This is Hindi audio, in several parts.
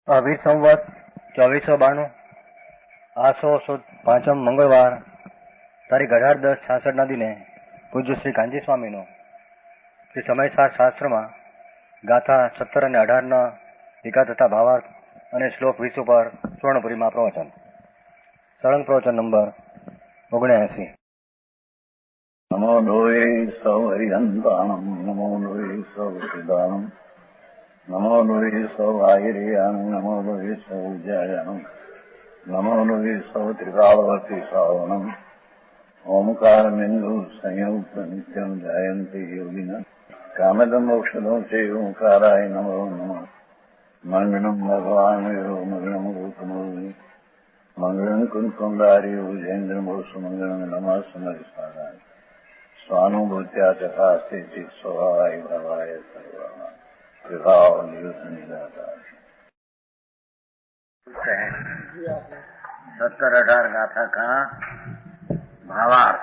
અભી સંવત 2492 આસો સુદ પાંચમ મંગળવાર તારીખ 18/10/66 દિને પૂજ્ય શ્રી કાંજી સ્વામીનો શ્રી સમયસાર શાસ્ત્રમાં ગાથા 17 અને 18 ટીકા તથા ભાવાર્થ અને શ્લોક 20 ઉપર સ્વર્ણપુરીમાં પ્રવચન. સળંગ પ્રવચન નંબર 79. નમો લોહે સૌ હરિહંતાણમ નમો લોહે સૌ સિદ્ધાણમ નમો લોહે સૌ આયર્યાણમ નમો લોહે સૌ જયાણમ નમો લોહે સૌ ત્રિકાળવતી શ્રાવણમ ઓમકાર બિંદુ સંયુક્ત નિત્યમ જાયંતિ યોગિના કામદમ મોક્ષદમ છે ઓંકારાય નમો નમઃ. મંગળમ ભગવાન મંગળમ ગૌતમોની મંગળમ કુંકુંડાર્યો જૈન્દ્રમોષ મંગળમ નમઃ સમરિસારાય स्वानुभूत्या तथा स्थिति स्वभावाय भवाय सर्वः विभाव नियुक्त निराकार 17-18 गाथा का भावार्थ.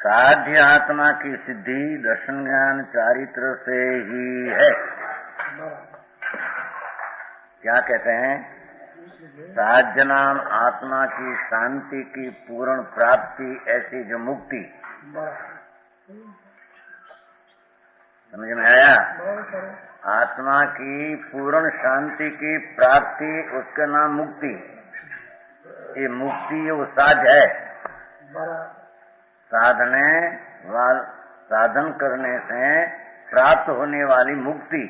साध्य आत्मा की सिद्धि दर्शन ज्ञान चारित्र से ही है. क्या कहते हैं? साध्य नाम आत्मा की शांति की पूर्ण प्राप्ति, ऐसी जो मुक्ति. समझ में आया? आत्मा की पूर्ण शांति की प्राप्ति, उसका नाम मुक्ति. ये मुक्ति वो साध्य है. साधन करने से प्राप्त होने वाली मुक्ति.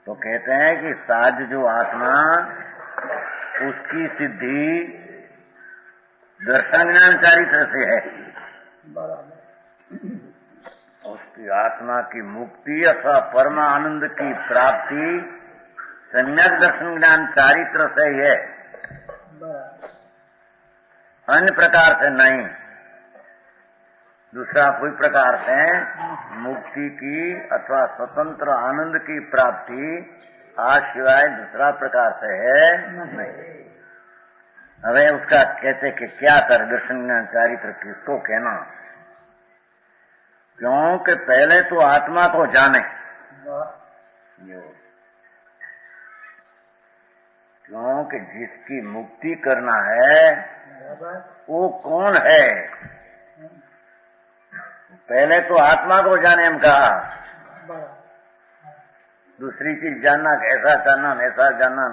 तो कहते हैं कि साध्य जो आत्मा, उसकी सिद्धि दर्शन ज्ञान चारित्र से है. उसकी आत्मा की मुक्ति अथवा परम आनंद की प्राप्ति सम्यक दर्शन ज्ञान चारित्र से ही है, अन्य प्रकार से नहीं. दूसरा कोई प्रकार से मुक्ति की अथवा स्वतंत्र आनंद की प्राप्ति आज सिवाय दूसरा प्रकार से है नहीं. હવે उसका कहते कि क्या कर दर्शन ज्ञान चारित्र किसको कहना? क्योंकि पहले तो आत्मा को जाने. क्योंकि जिसकी मुक्ति करना है वो कौन है? पहले तो आत्मा को जाने हम कहा. दूसरी चीज जानना, ऐसा जानना ऐसा जानना.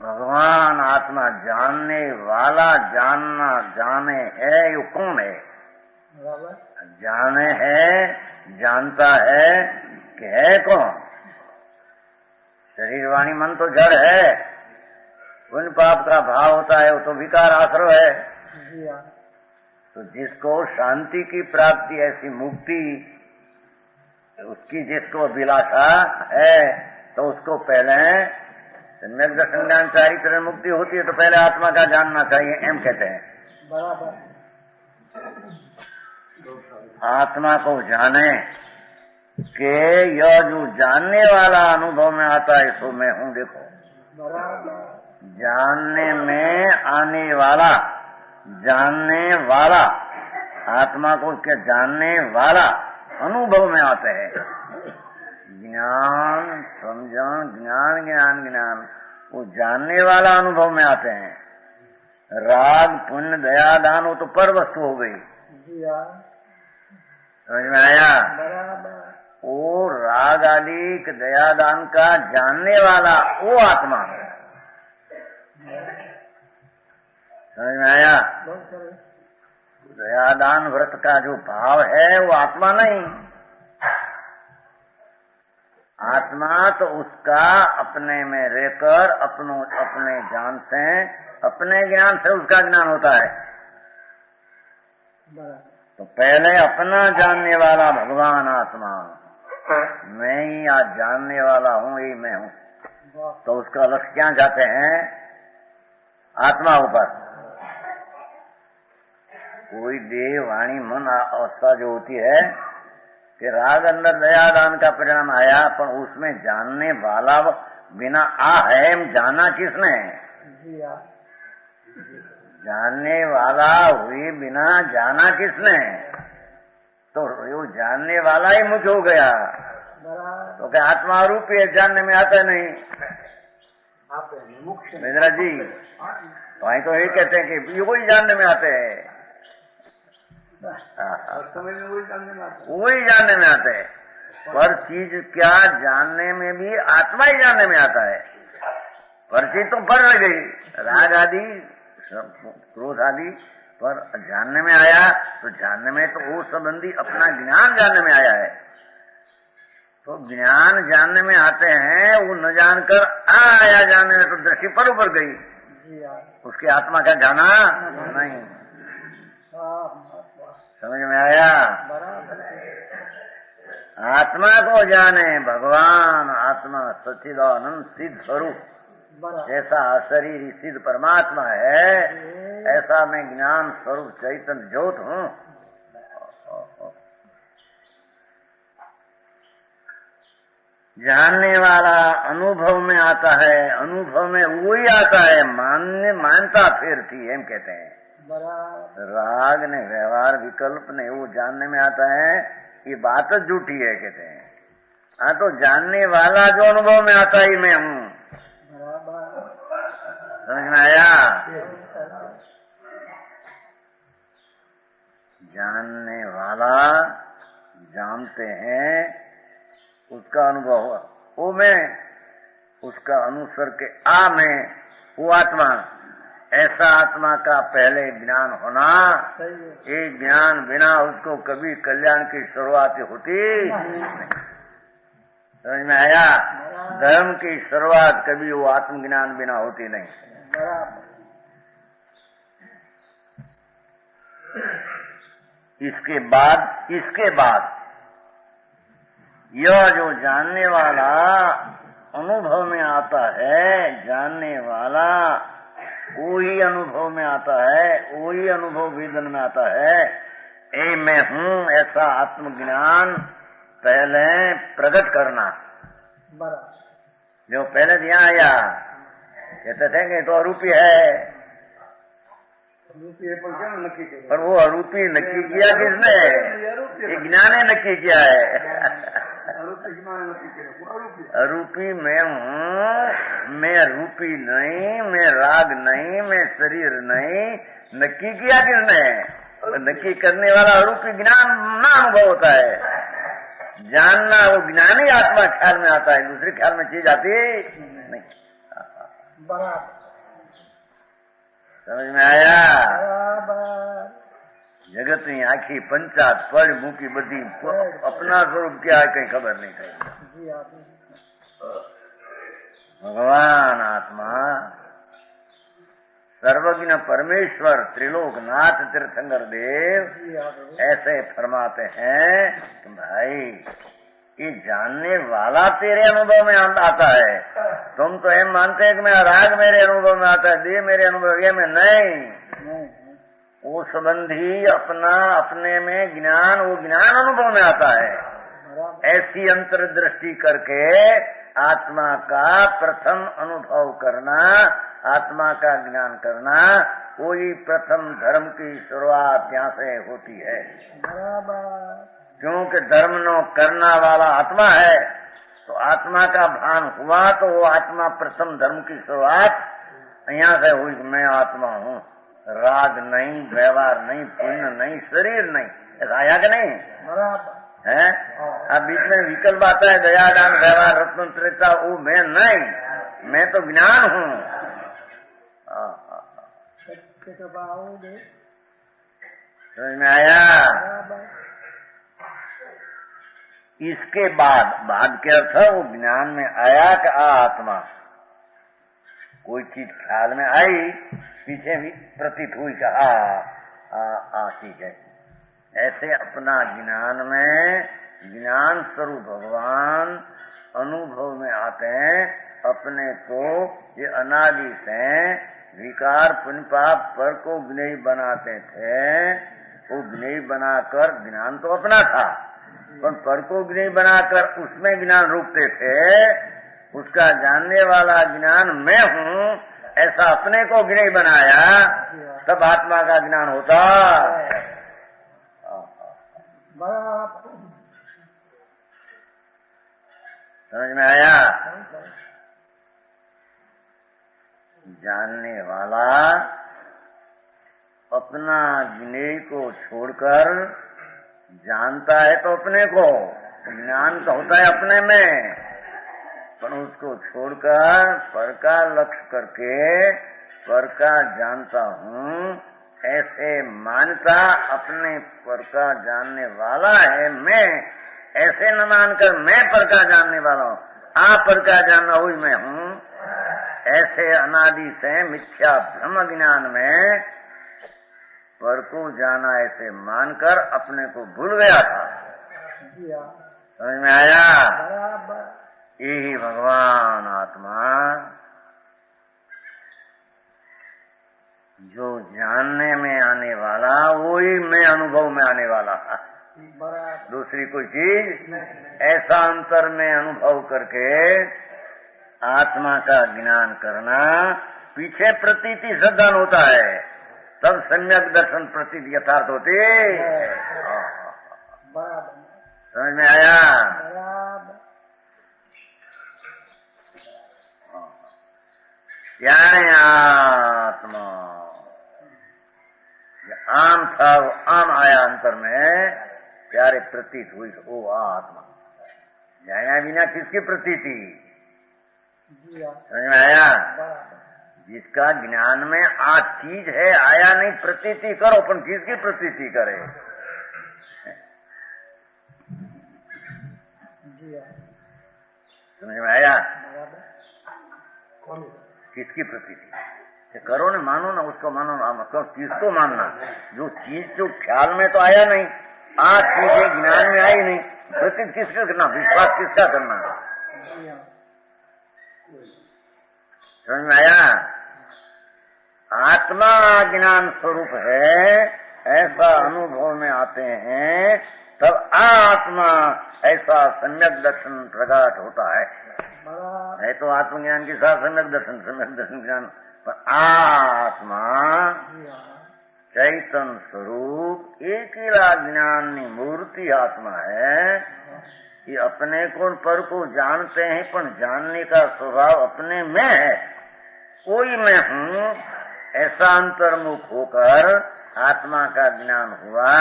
भगवान आत्मा जानने वाला, जानना जाने है, ये कौन है? जाने है, जानता है कि है कौन? शरीर वाणी मन तो जड़ है. पुण्य पाप का भाव होता है, वो तो विकार आश्रय है. तो जिसको शांति की प्राप्ति, ऐसी मुक्ति, उसकी जिसको अभिलाषा है, तो उसको पहले सम्यक दर्शन ज्ञान चारित्र मुक्ति होती है तो पहले आत्मा का जानना चाहिए, एम कहते हैं. आत्मा को जाने के यह जो जानने वाला अनुभव में आता है, सो मैं हूँ. देखो, जानने में आने वाला, जानने वाला आत्मा को क्या जानने वाला अनुभव में आते हैं. ज्ञान समझन, ज्ञान ज्ञान ज्ञान, वो जानने वाला अनुभव में आते हैं. राग पुण्य दया दान, वो तो पर वस्तु हो गई. समझ में आया? वो राग आदि दया दान का जानने वाला वो आत्मा है. समझ में आया? दयादान व्रत का जो भाव है वो आत्मा नहीं. आत्मा तो उसका अपने में रहकर अपने ज्ञान से, अपने ज्ञान से उसका ज्ञान होता है. तो पहले अपना जानने वाला भगवान आत्मा, मैं ही आज जानने वाला हूँ, यही मैं हूँ. तो उसका लक्ष्य क्या जाते हैं? आत्मा ऊपर. कोई देह वाणी मन अवस्था जो होती है कि राग अंदर दयादान का परिणाम आया, पर उसमें जानने वाला बिना आ है, जाना किसने? जानने वाला हुए बिना जाना किसने? तो वो जानने वाला ही मुझ हो गया. तो क्या आत्मा रूपी है, जानने में आता नहीं। मिश्रा जी वही तो यही कहते हैं कि वही जानने में आते हैं, वही जानने में आते हैं। पर चीज क्या जानने में भी आत्मा ही जानने में आता है। पर चीज तो पर रह गई, राग आदि क्रोध आदि, पर जानने में आया तो जानने में तो वो संबंधी अपना ज्ञान जानने में आया है। तो ज्ञान जानने में आते हैं, वो न जानकर आया जानने में, तो दृष्टि पर ऊपर गई, उसकी आत्मा का जाना नहीं। समझ में आया? आत्मा को जाने भगवान, आत्मा सच्चिदानंद सिद्ध स्वरूप, जैसा शरीर सिद्ध परमात्मा है, ऐसा मैं ज्ञान स्वरूप चैतन्य ज्योत हूँ। जानने वाला अनुभव में आता है, अनुभव में वही आता है, मानता फिर थी हम कहते हैं। राग ने व्यवहार विकल्प ने वो जानने में आता है, ये बात झूठी है कहते हैं। हाँ तो जानने वाला जो अनुभव में आता ही मैं हूँ। समझ में आया? जानने वाला जानते हैं, उसका अनुभव हुआ, वो मैं, उसका अनुसर के मैं, वो आत्मा, ऐसा आत्मा का पहले ज्ञान होना। ये ज्ञान बिना उसको कभी कल्याण की शुरुआत होती नहीं। समझ में आया? धर्म की शुरुआत कभी वो आत्मज्ञान बिना होती नहीं। इसके बाद यह जो जानने वाला अनुभव में आता है, जानने वाला वही अनुभव में आता है, वही अनुभव वेदन में आता है। ए मैं हूँ, ऐसा आत्मज्ञान पहले प्रकट करना। जो पहले दिया आया कहते थे कि तो अरूपी है, पर वो अरूपी नक्की किया किसने? ये ज्ञान ने नक्की किया है। अरूपी मैं हूँ, मैं रूपी नहीं, मैं राग नहीं, मैं शरीर नहीं, नक्की किया किसने? नक्की करने वाला अरूपी ज्ञान ना अनुभव होता है। जानना वो ज्ञानी आत्मा ख्याल में आता है, दूसरे ख्याल में चीज आती नहीं। समझ में आया? जगत ની आखी पंचात पड़ मूकी बधी अपना स्वरूप क्या है कहीं खबर नहीं कहीं। भगवान आत्मा सर्वज्ञ परमेश्वर त्रिलोकनाथ तीर्थंकर देव ऐसे फरमाते हैं कि भाई ये जानने वाला तेरे अनुभव में आता है। तुम तो एम मानते हैं कि मैं राग मेरे अनुभव में आता है, देह मेरे अनुभव में नहीं। वो संबंधी अपना अपने में ज्ञान, वो ज्ञान अनुभव में आता है। ऐसी अंतर्दृष्टि करके आत्मा का प्रथम अनुभव करना, आत्मा का ज्ञान करना, वही प्रथम धर्म की शुरुआत यहाँ से होती है। क्योंकि धर्म नो करना वाला आत्मा है, तो आत्मा का भान हुआ तो वो आत्मा प्रथम धर्म की शुरुआत यहाँ से हुई। मैं आत्मा हूँ, राग नहीं, व्यवहार नहीं, पुण्य नहीं, शरीर नहीं, ऐसा आया कि नहीं है? अब बीच में विकल्प आता है, दया दान व्यवहार रत्न त्रेता, वो मैं नहीं, मैं तो ज्ञान हूँ। समझ में आया? इसके बाद के अर्थ वो ज्ञान में आया कि आत्मा, कोई चीज ख्याल में आई, पीछे भी प्रतीत हुई कि चीज है। ऐसे अपना ज्ञान में, ज्ञान स्वरूप भगवान अनुभव में आते हैं। अपने को ये अनादि से विकार पुण्य पाप पर को ज्ञेय बनाते थे, वो ज्ञेय बनाकर ज्ञान तो अपना था, पर को ज्ञेय बनाकर उसमें ज्ञान रोकते थे। उसका जानने वाला ज्ञान मैं हूँ, ऐसा अपने को ज्ञेय बनाया, तब आत्मा का ज्ञान होता। समझ में आया? जानने वाला अपना ज्ञेय को छोड़कर जानता है तो अपने को, ज्ञान तो होता है अपने में, पर उसको छोड़कर पर का लक्ष्य करके पर का जानता हूँ ऐसे मानता अपने पर का जानने वाला है मैं, ऐसे न मानकर मैं पर का जानने वाला हूँ, आप पर का जानना हुई मैं हूँ, ऐसे अनादि से मिथ्या भ्रम ज्ञान में पर को जाना ऐसे मानकर अपने को भूल गया था। समझ में आया? यही भगवान आत्मा जो जानने में आने वाला वही मैं अनुभव में आने वाला, दूसरी कोई चीज ऐसा अंतर में अनुभव करके आत्मा का ज्ञान करना। पीछे प्रतीति श्रद्धान होता है, तब सम्यक दर्शन प्रतीति यथार्थ होती। समझ में आया? क्या है आत्मा? आम था वो आम आया अंतर में, प्यारे प्रतीत हुई वो आत्मा। जाना बिना किसकी प्रतीति? समझ में आया? जिसका ज्ञान में आज चीज है, आया नहीं प्रतीति करो, पर किसकी प्रतीति करे? समझ में आया? किसकी प्रतीति करो ना, मानो ना, उसको मानो ना, मतलब किसको मानना? जो चीज जो ख्याल में तो आया नहीं, आज चीजें ज्ञान में आई नहीं, प्रतीत किसका करना, विश्वास किसका करना? समझ में आया? आत्मा ज्ञान स्वरूप है, ऐसा अनुभव में आते हैं, तब आत्मा ऐसा सम्यक दर्शन प्रकट होता है तो आत्मज्ञान के साथ सम्यक दर्शन ज्ञान, पर आत्मा चैतन्य स्वरूप एकेला ज्ञान मूर्ति आत्मा है। ये अपने को पर को जानते हैं, पर जानने का स्वभाव अपने में है, कोई मैं हूँ ऐसा अंतर्मुख होकर आत्मा का ज्ञान हुआ,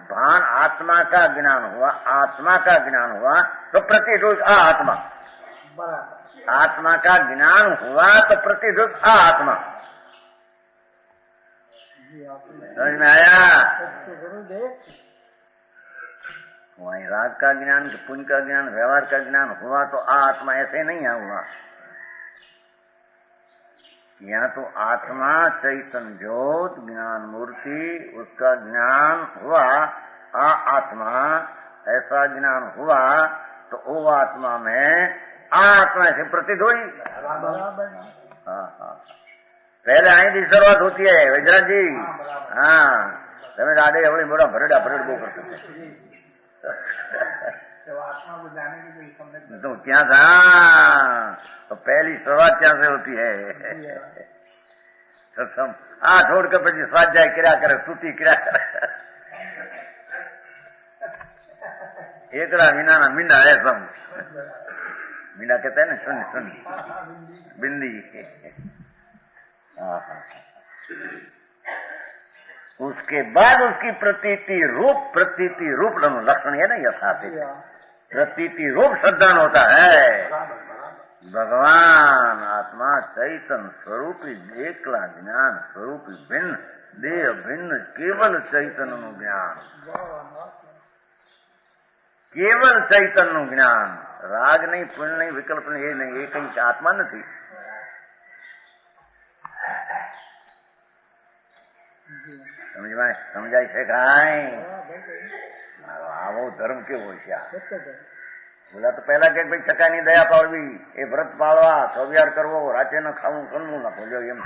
भान आत्मा का ज्ञान हुआ, आत्मा का ज्ञान हुआ तो प्रतिरोध आत्मा, आत्मा का ज्ञान हुआ तो प्रतिरोध आत्मा। समझ में आया? वही राग का ज्ञान, पुण्य का ज्ञान, व्यवहार का ज्ञान हुआ तो आत्मा, ऐसे नहीं हुआ। यहाँ तो आत्मा चैतन्य ज्योत ज्ञान मूर्ति, उसका ज्ञान हुआ, आत्मा ऐसा ज्ञान हुआ तो वो आत्मा में आत्मा से प्रतीत हुई। हाँ, पहले आई की शुरुआत होती है वैद्यराज जी। हाँ, તમે દાદે આપણે મોટા ભરડા ભરડ બહુ કરते तो क्या था, तो पहली शुरुआत क्या से होती है? छोड़ कर પછી સ્વાધ્યાય કર્યા કરે, સ્તુતિ કર્યા કરે, एकड़ा मीना ना मींडा है सब, मीना कहते हैं ना सुन बिंदी। उसके बाद उसकी प्रतीति रूप लक्षण है ना यथार्थ, प्रतीति रूप श्रद्धान होता है। भगवान आत्मा चैतन्य स्वरूपी एकला ज्ञान स्वरूपी भिन्न देह भिन्न केवल चैतन्य ज्ञान, केवल चैतन्य ज्ञान, राग नहीं, पुण्य नहीं, विकल्प नहीं, ये नहीं, ये कहीं आत्मा नहीं। समझाई से आवो धर्म केवो છે बोला तो पहला के भाई छकानी दया पाड़वी, ए व्रत पाड़वा, सौविहार करवो, राचे न खाऊं कनू न बोलो एम।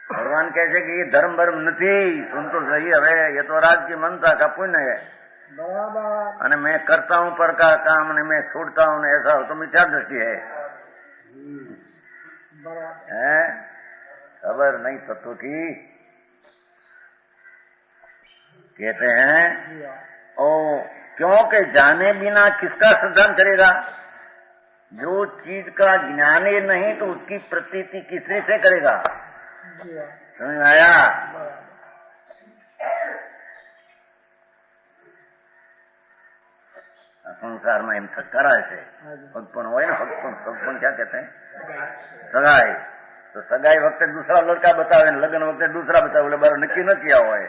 भगवान कहते कि ये धर्म भर्म नहीं, सुन तो सही, हवे ये तो राज की मनता का पुण्य है, અને मैं करता हूँ पर का काम ने मैं छोड़ता हूँ, ऐसा हो तो मिथ्या दृष्टि है। खबर नहीं तत्व की। कहते हैं ओ क्योंकि जाने बिना किसका श्रद्धान करेगा? जो चीज का ज्ञान ही नहीं तो उसकी प्रतीति किसने से करेगा? समझ में आया? संसार में एम करा ऐसे भगपन हो ना, भगपन क्या कहते हैं? सगाई। तो सगाई वक्त दूसरा लड़का बतावे, लग्न वक्त दूसरा बतावे, बोले बार नक्की न किया हुआ है।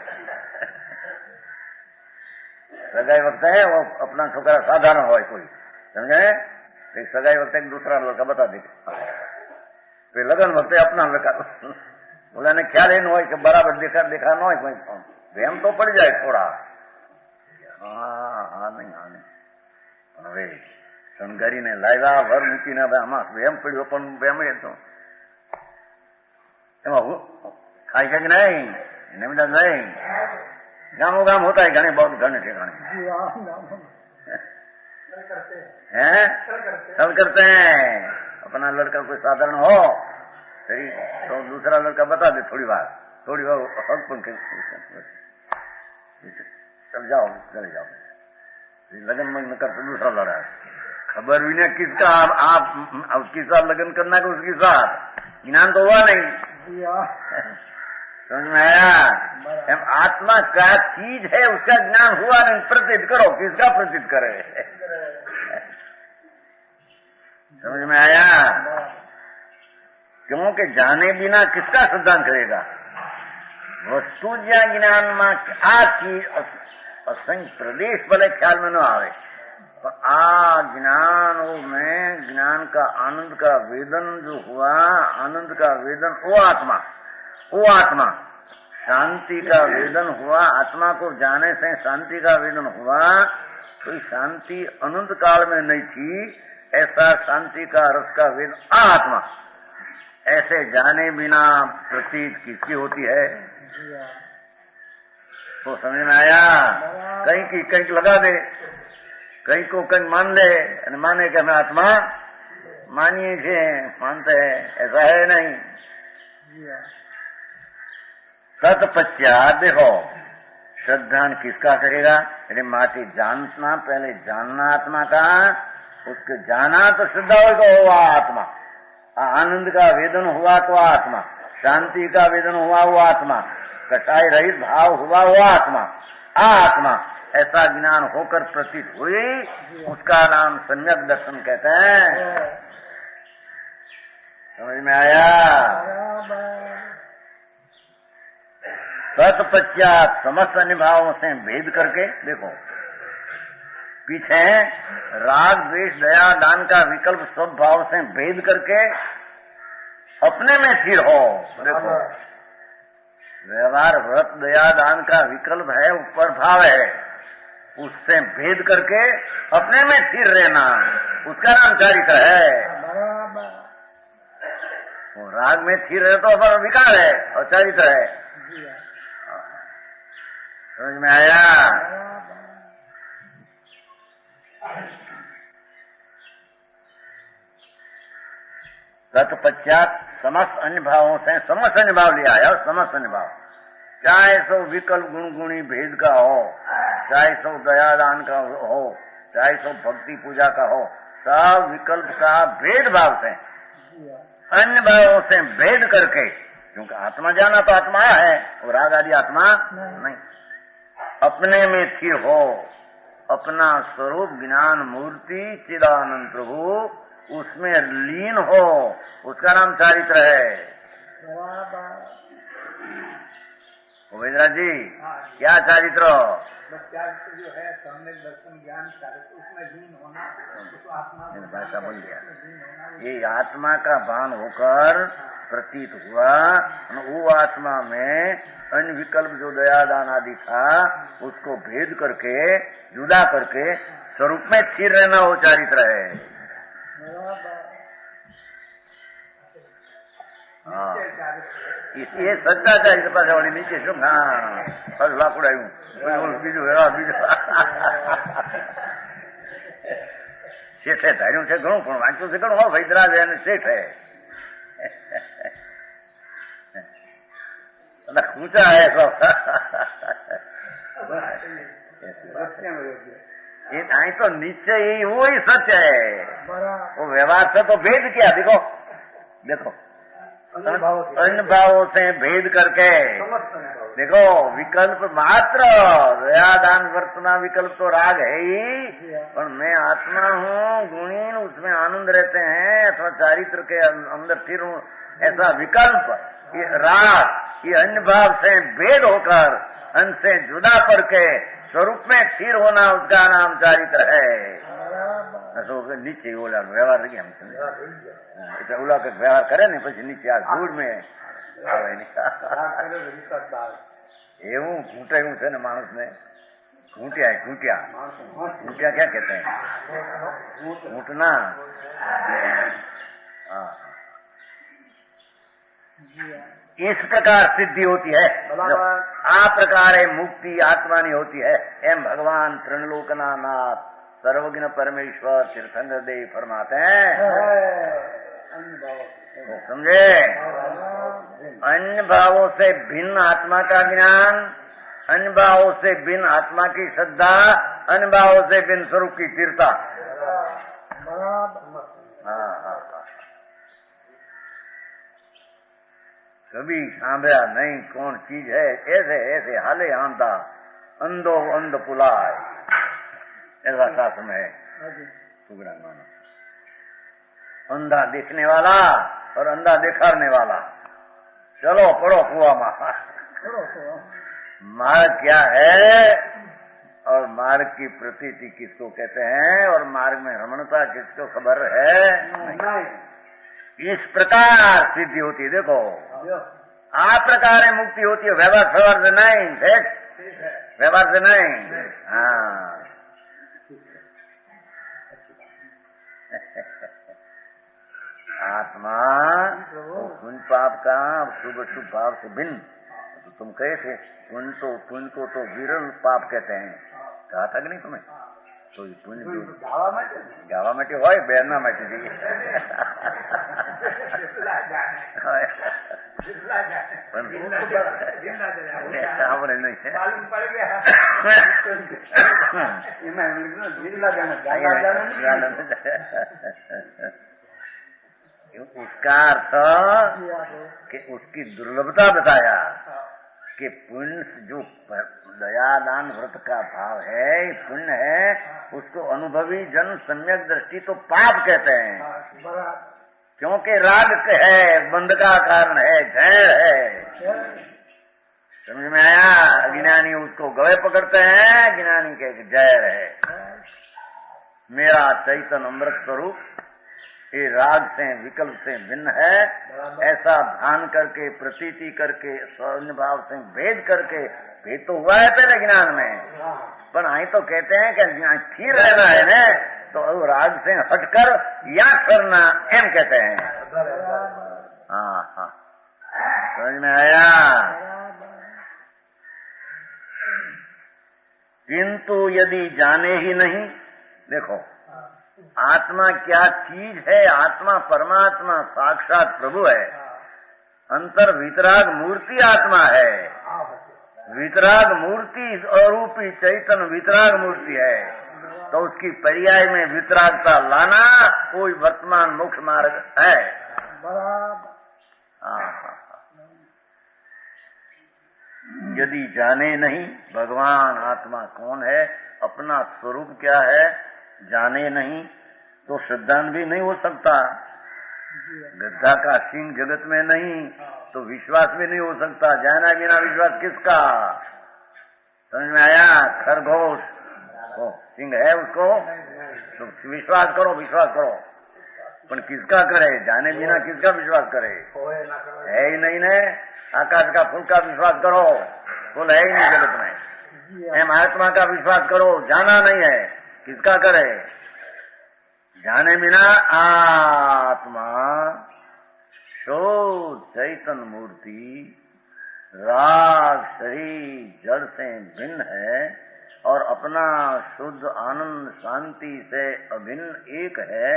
सगाई वक्त है वो अपना छोकरा साधारण हो कोई, समझे? एक सगाई वक्त एक दूसरा लड़का बता दे, फिर लगन वक्त अपना लड़का बोला ने ख्याल इन हो कि बराबर देखा न हो, वेम तो पड़ जाए थोड़ा। हाँ नहीं હવે શણગારીને લાવ્યા વર મૂકીને હવે આમાં વેમ પડ્યો, પણ વેમ તો એમાં ખાઈ શકે નહીં, એને બધા નહીં ગામો ગામ હોતા है घने बहुत घने ठिकाने हैं, सब करते हैं। अपना लड़का कोई साधारण हो सही तो दूसरा लड़का बता दे थोड़ी बार हक पण चल जाओ चले जाओ, लगन में कर तो दूसरा लड़ा, खबर भी नहीं किसका आप किसका लगन करना है उसके साथ, ज्ञान तो हुआ नहीं। समझ में आया? आत्मा क्या चीज है उसका ज्ञान हुआ नहीं, प्रतीत करो, किसका प्रतीत करे? समझ में आया? क्योंकि जाने बिना किसका सिद्धांत करेगा? वस्तु ज्ञा ज्ञान में आ चीज असंख्य प्रदेश भले ख्याल में न आवे, पर आ ज्ञान में ज्ञान का आनंद का वेदन जो हुआ, आनंद का वेदन वो आत्मा शांति का वेदन हुआ। आत्मा को जाने से शांति का वेदन हुआ, तो शांति अनंत काल में नहीं थी, ऐसा शांति का रस का वेदन आत्मा ऐसे जाने बिना प्रतीत किसकी होती है? तो समझ में आया? कहीं की कहीं लगा दे, कहीं को कहीं मान ले, माने कि हमें आत्मा मानिए थे मानते हैं, ऐसा है नहीं। तत्पश्चात देखो श्रद्धान किसका करेगा? अरे माटी जानना, पहले जानना आत्मा का, उसके जाना तो श्रद्धा हुआ आत्मा, आनंद का वेदन हुआ तो आत्मा, शांति का वेदन हुआ वो आत्मा, कटाई रहित भाव हुआ वो आत्मा ऐसा ज्ञान होकर प्रतीत हुई, उसका नाम सम्यक दर्शन कहते हैं। समझ में आया? तत्पश्चात समस्त अनुभावों से भेद करके देखो, पीछे राग द्वेष दया दान का विकल्प सब भाव से भेद करके अपने में स्थिर हो। देखो व्यवहार व्रत दया दान का विकल्प है, ऊपर भाव है, उससे भेद करके अपने में स्थिर रहना, उसका नाम चारित्र है। वो राग में स्थिर रहे तो अपना विकार है और चारित्र है। समझ में आया? तत्पश्चात समस्त अन्य भावों से समस्त अन्य भाव लिया है, और समस्त अन्य भाव चाहे सो विकल्प गुण गुणी भेद का हो, चाहे सो दयादान का हो, चाहे सो भक्ति पूजा का हो, सब विकल्प का भेद भाव से अन्य भावों से भेद करके, क्योंकि आत्मा जाना तो आत्मा है और राग आदि आत्मा नहीं, अपने में स्थिर हो, अपना स्वरूप ज्ञान मूर्ति चिदानंद प्रभु उसमें लीन हो, उसका नाम चारित्र है। वेदराज जी क्या चारित्र? चारित्र जो है सम्यक दर्शन ज्ञान चारित्र, उसमें लीन होना, उसको आत्मा भाषा बोल दिया, ये आत्मा का भान होकर प्रतीत हुआ, वो आत्मा में अन्य विकल्प जो दयादान आदि था उसको भेद करके जुदा करके स्वरूप में स्थिर रहना वो चारित्र है। हाँ ये सच्चा चारित्र पास वाली नीचे શું હા બસ લાકડાયું બીજું શેઠે ધાર્યું છે ઘણું પણ વાંચ્યું છે ઘણું, વૈદરાજ અને શેઠ है ऊंचा है सब। ये तो नीचे ही वो ही सच है। वो व्यवहार से तो भेद किया। देखो देखो अन्य भावों से भेद करके देखो विकल्प मात्र दयादान वर्तना विकल्प तो राग है ही, पर मैं आत्मा हूँ गुणीन, उसमें आनंद रहते हैं अथवा चारित्र के अंदर स्थिर हूँ, ऐसा विकल्प ये राग, ये अन्य भाव से भेद होकर अन्न से जुदा करके स्वरूप में स्थिर होना, उसका नाम चारित्र है। नीचे ओला व्यवहार रही हम એટલે ઓલા કઈક વ્યવહાર કરે ને પછી નીચે આ ધૂળ में આવે એવું ઘૂંટાયું છે ને માણસ ને घूटिया है घूटिया घूटिया क्या कहते हैं घूटना। इस प्रकार सिद्धि होती है, आ प्रकार मुक्ति आत्मा नहीं होती है। एम भगवान त्रिलोकना नाथ सर्वज्ञ परमेश्वर तीर्थंकर देव फरमाते हैं, समझे। अन्य भावों से भिन्न आत्मा का ज्ञान, अन्य भावों से भिन्न आत्मा की श्रद्धा, अन्य भावों से भिन्न स्वरूप की तीर्थता। कभी सांभया नहीं कौन चीज है, ऐसे ऐसे हाले आंदा अंधो अंध पुलाय, ऐसा शास्त्र में है। अंधा देखने वाला और अंधा दिखाने वाला, चलो पढ़ो कुआ मार्ग क्या है और मार्ग की प्रतीति किसको कहते हैं और मार्ग में रमणता किसको खबर है। इस प्रकार सिद्धि होती है। देखो आ प्रकार मुक्ति होती है, व्यवहार से नहीं, व्यवहार से नहीं। हाँ आत्मा पुण्य पाप का शुभ शुभ भाव से भिन्न। तो तुम कहे थे पुण्य को तो विरल पाप कहते हैं, कहा था कि नहीं तुम्हें। तो पुण्य गावा માટે હોય બેરના માટે જોઈએ આપણે નહીં છે उसका अर्थ कि उसकी दुर्लभता बताया कि पुण्य जो दयादान व्रत का भाव है, पुण्य है, उसको अनुभवी जन सम्यक दृष्टि तो पाप कहते हैं, क्योंकि राग है, बंध का कारण है, जैर है। समझ में आया। अज्ञानी उसको गवे पकड़ते हैं, ज्ञानी के जैर है। मेरा चैतन्य अमृत स्वरूप ये राग से विकल्प से भिन्न है, ऐसा ध्यान करके प्रतीति करके स्वर्ण भाव से भेद करके, भेद तो हुआ है पहले ज्ञान में, पर आई तो कहते हैं कि स्थिर रहना है ना, तो राग से हटकर या करना एम कहते हैं। हाँ हाँ समझ में आया। किंतु यदि जाने ही नहीं, देखो आत्मा क्या चीज है, आत्मा परमात्मा साक्षात प्रभु है, अंतर वितराग मूर्ति आत्मा है, वितराग मूर्ति अरूपी चैतन्य वितराग मूर्ति है, तो उसकी पर्याय में वितरागता लाना कोई वर्तमान मोक्ष मार्ग है। यदि जाने नहीं भगवान आत्मा कौन है, अपना स्वरूप क्या है, जाने नहीं तो सिद्धांत भी नहीं हो सकता। गद्दा का सिंह जगत में नहीं तो विश्वास भी नहीं हो सकता। जाना बिना विश्वास किसका। समझ में आया। खरगोश सिंह है, उसको तो विश्वास करो, विश्वास करो, पर किसका करे। जाने बिना किसका विश्वास करे। है ही नहीं ने। आकाश का फूल का विश्वास करो, फूल है ही नहीं जगत में। एम आत्मा का विश्वास करो, जाना नहीं है, किसका करे। जाने बिना आत्मा शुद्ध चैतन्य मूर्ति राग शरीर जड़ से भिन्न है और अपना शुद्ध आनंद शांति से अभिन्न एक है,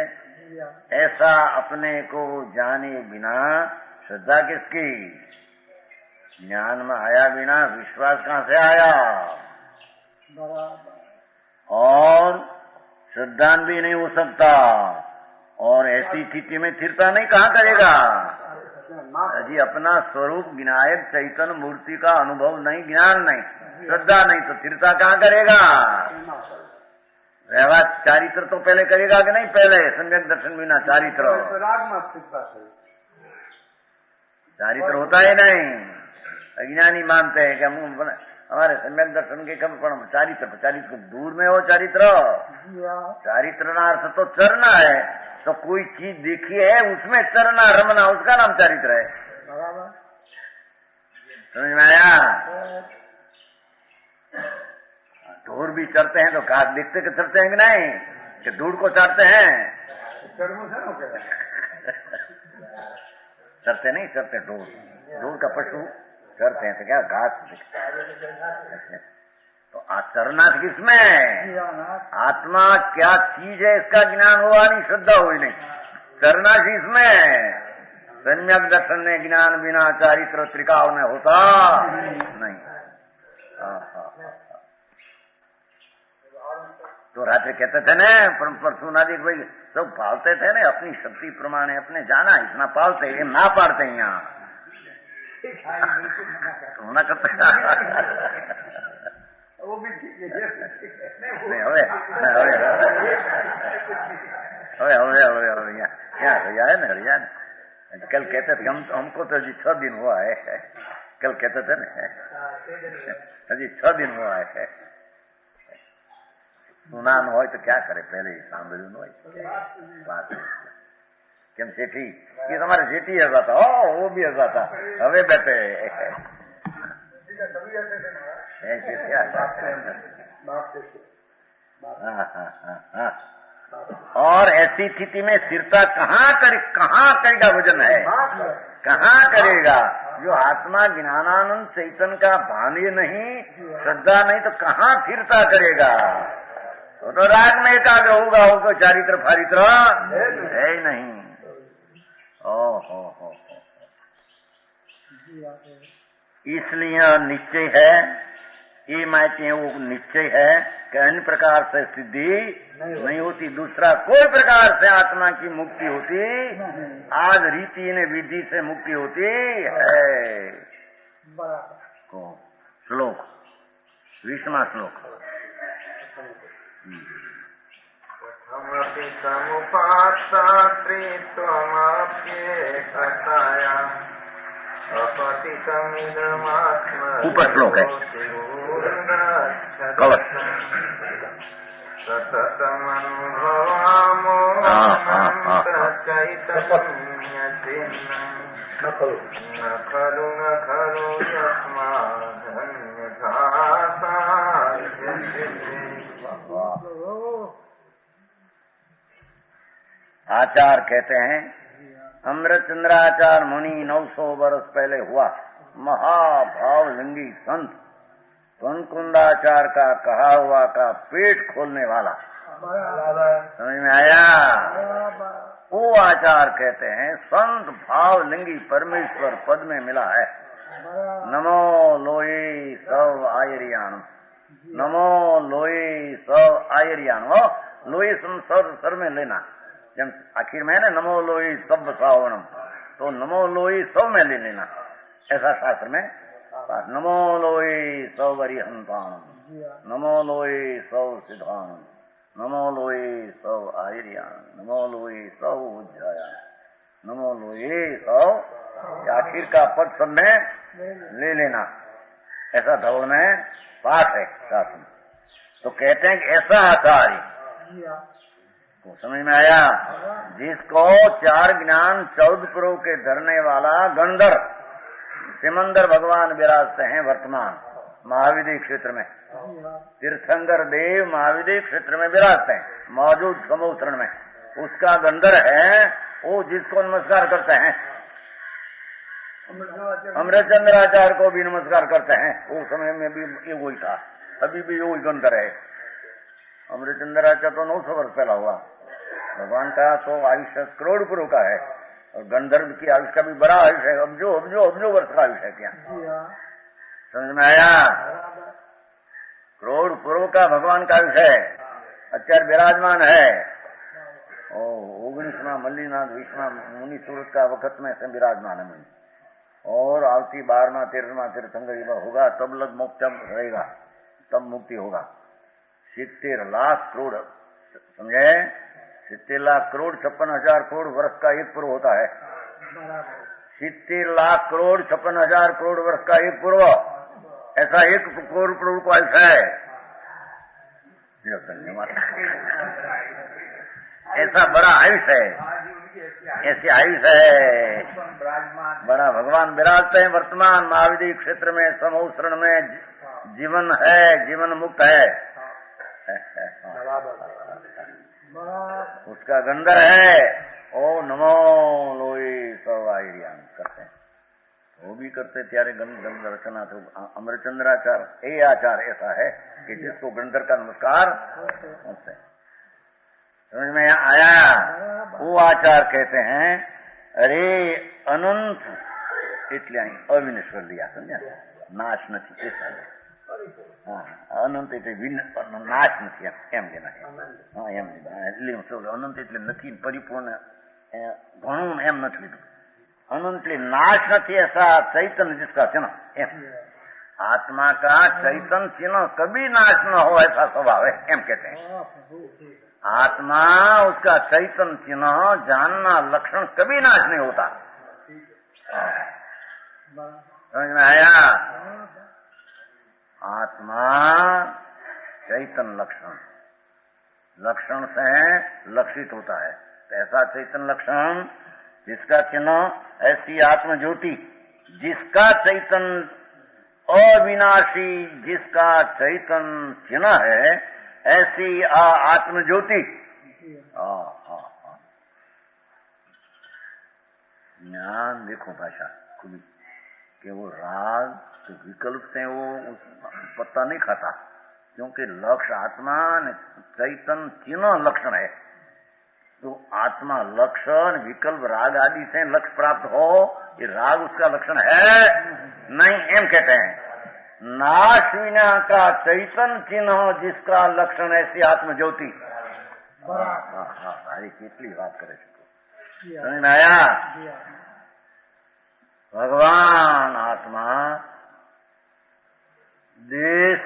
ऐसा अपने को जाने बिना श्रद्धा किसकी। ज्ञान में आया बिना विश्वास कहाँ से आया। और श्रद्धान भी नहीं हो सकता। और ऐसी स्थिति में स्थिरता नहीं कहाँ करेगा जी? अपना स्वरूप विनायक चैतन्य मूर्ति का अनुभव नहीं, ज्ञान नहीं, श्रद्धा नहीं, तो स्थिरता कहाँ करेगा? व्यवहार चारित्र तो पहले करेगा कि नहीं? पहले सम्यक दर्शन बिना चारित्र, चारित्र होता ही नहीं। अज्ञानी मानते हैं कि हम हमारे सम्यक दर्शन के कम पर चारित्र, चारित्र दूर में हो चारित्र। चारित्र का अर्थ तो चरना है, तो कोई चीज देखी है उसमें चरना रमना, उसका नाम चारित्र है। समझ में आया? ढोर भी चरते हैं तो घास देखते के चरते हैं कि नहीं, कि ढूंढ को चरते हैं? चरते नहीं, चरते ढोर, ढोर का पशु चरते हैं तो क्या घास तो चरना किसमें? आत्मा क्या चीज है इसका ज्ञान हुआ नहीं, श्रद्धा हुई नहीं, चरना किसमें? सम्यक दर्शन में ज्ञान बिना चारित्र त्रिकाल में होता नहीं। तो रात्रि कहते थे ना, परसों नादी भाई सब पालते थे ना अपनी शक्ति प्रमाण, अपने जाना इतना पालते, ये ना पालते यहाँ होना करते वो भी ठीक है। नहीं હવે है ना हरिया। कल कहते थे हमको तो अभी 6 दिन हुआ है, कल कहते थे ना अभी 6 दिन हुआ है। सुना न हो तो क्या करे, पहले ही सांभळ्યું न હોય बात। કેમ શેઠી? ये हमारे जेठी हंसा था, वो भी हंसा था, हवे बैठे और ऐसी स्थिति में स्थिरता कहाँ करेगा? वजन है कहाँ करेगा? जो आत्मा ज्ञानानंद चैतन्य का भान ही नहीं, श्रद्धा नहीं, तो कहाँ स्थिरता करेगा? तो राग में एकाग्र होगा, वो चारित्र फारित्र है ही नहीं। हो इसलिए निश्चय है, ये मायते हैं वो निश्चय है कि अन्य प्रकार से सिद्धि नहीं होती, दूसरा कोई प्रकार से आत्मा की मुक्ति होती आज रीति ने विधि से मुक्ति होती है। श्लोक 20वां श्लोक। ऊपर श्लोक है कवच। आचार कहते हैं, अमृतचंद्राचार्य मुनि 900 वर्ष पहले हुआ महाभावलिंगी संत कुंदाचार का कहा हुआ का पेट खोलने वाला। समझ में आया? वो आचार कहते हैं संत भावलिंगी परमेश्वर पद में मिला है। नमो लोई सब आयरियान, नमो लोई सब आयरियान। लोई सर में लेना, जब आखिर में है ना नमो लोई सब सावनम, तो नमो लोई सब में ले लेना, ऐसा शास्त्र में। नमो लोई सब अरिहंतानम, नमो लोई सब सिद्धानम, नमो लोई सब आयरियान, नमो लोई सब उज्जया, नमो लोई सब, आखिर का पद सब में ले लेना, ऐसा धर्म में पाठ है शास्त्र में। तो कहते हैं कि ऐसा आचार्य तो समझ में आया, जिसको 4 ज्ञान 14 पुरों के धरने वाला गंधर सिमंदर भगवान विराजते हैं वर्तमान महाविद्य क्षेत्र में। तीर्थंकर देव महाविद्य क्षेत्र में विराजते हैं, मौजूद समुद्र में। उसका गंधर है वो जिसको नमस्कार करते हैं। अमृतचंद्राचार्य को भी नमस्कार करते हैं, उस समय में भी ये वही था, अभी भी वही गंधर है। अमृतचंद्राचार्य तो 900 वर्ष पहला हुआ, भगवान का तो आयुष्य करोड़ पुरों का है, और गंधर्व की आयुष का भी बड़ा आयुष है, अब्जो वर्ष का आयुष है। क्या समझ में आया? करोड़ पुरों का भगवान का आयुष है, अत्यार विराजमान है। हो भुवनेश्वर मल्लीनाथ विश्वनाथ मुनि सूरत का वक्त में से विराजमान है। और आवती 12वां 13वां तीर्थंकर होगा तब लग मुक्त रहेगा, तब मुक्ति होगा। 70 लाख करोड़, समझे, 70 लाख करोड़ 56,000 करोड़ वर्ष का एक पूर्व होता है। 70 लाख करोड़ 56,000 करोड़ वर्ष का एक पूर्व, ऐसा एक करोड़ पूर्व को ऐसा है, ऐसा बड़ा आयुष है, ऐसी आयुष है। बड़ा भगवान विराजते हैं वर्तमान महाविधि क्षेत्र में, समूह शरण में जीवन है, जीवन मुक्त है। उसका गंधर है। ओ नमो लोई सवाईरियान करते हैं, वो भी करते त्यारे गंध रचना। तो अमरचंद्राचार ये आचार ऐसा है कि जिसको गंधर का नमस्कार होते हैं। समझ में आया? वो आचार कहते हैं अरे अनंत એટલે અવિનશ્વર लिया, समझा, नाश नहीं ऐसा है। हाँ, अनंत એટલે नाश नहीं एम लेना है। हाँ एम लेना એટલે अनंत એટલે નથી, परिपूर्ण घणું एम નથી લીધું। अनंत એટલે नाश नहीं, ऐसा चैतन्य जिसका चिन्ह एम, आत्मा का चैतन्य चिन्ह कभी नाश न हो ऐसा स्वभाव है एम कहते हैं। आत्मा उसका चैतन्य चिन्ह जानना लक्षण कभी नाश नहीं होता। समझ में आया? आत्मा चैतन्य लक्षण, लक्षण से लक्षित होता है। ऐसा चैतन्य लक्षण जिसका चिन्ह, ऐसी आत्म ज्योति जिसका चैतन्य अविनाशी, जिसका चैतन्य चिन्ह है, ऐसी आत्म ज्योति। ज्ञान देखो भाषा खुली कि वो राग तो विकल्प से वो पत्ता नहीं खाता, क्योंकि लक्ष्य आत्मा चैतन्य चिन्ह लक्षण है। तो आत्मा लक्षण विकल्प राग आदि से लक्ष्य प्राप्त हो, ये राग उसका लक्षण है नहीं एम कहते हैं। नाश विना का चैतन्य चिन्ह जिसका लक्षण ऐसी आत्म ज्योति। अरे कितनी बात करे, समझ में आया? भगवान आत्मा देश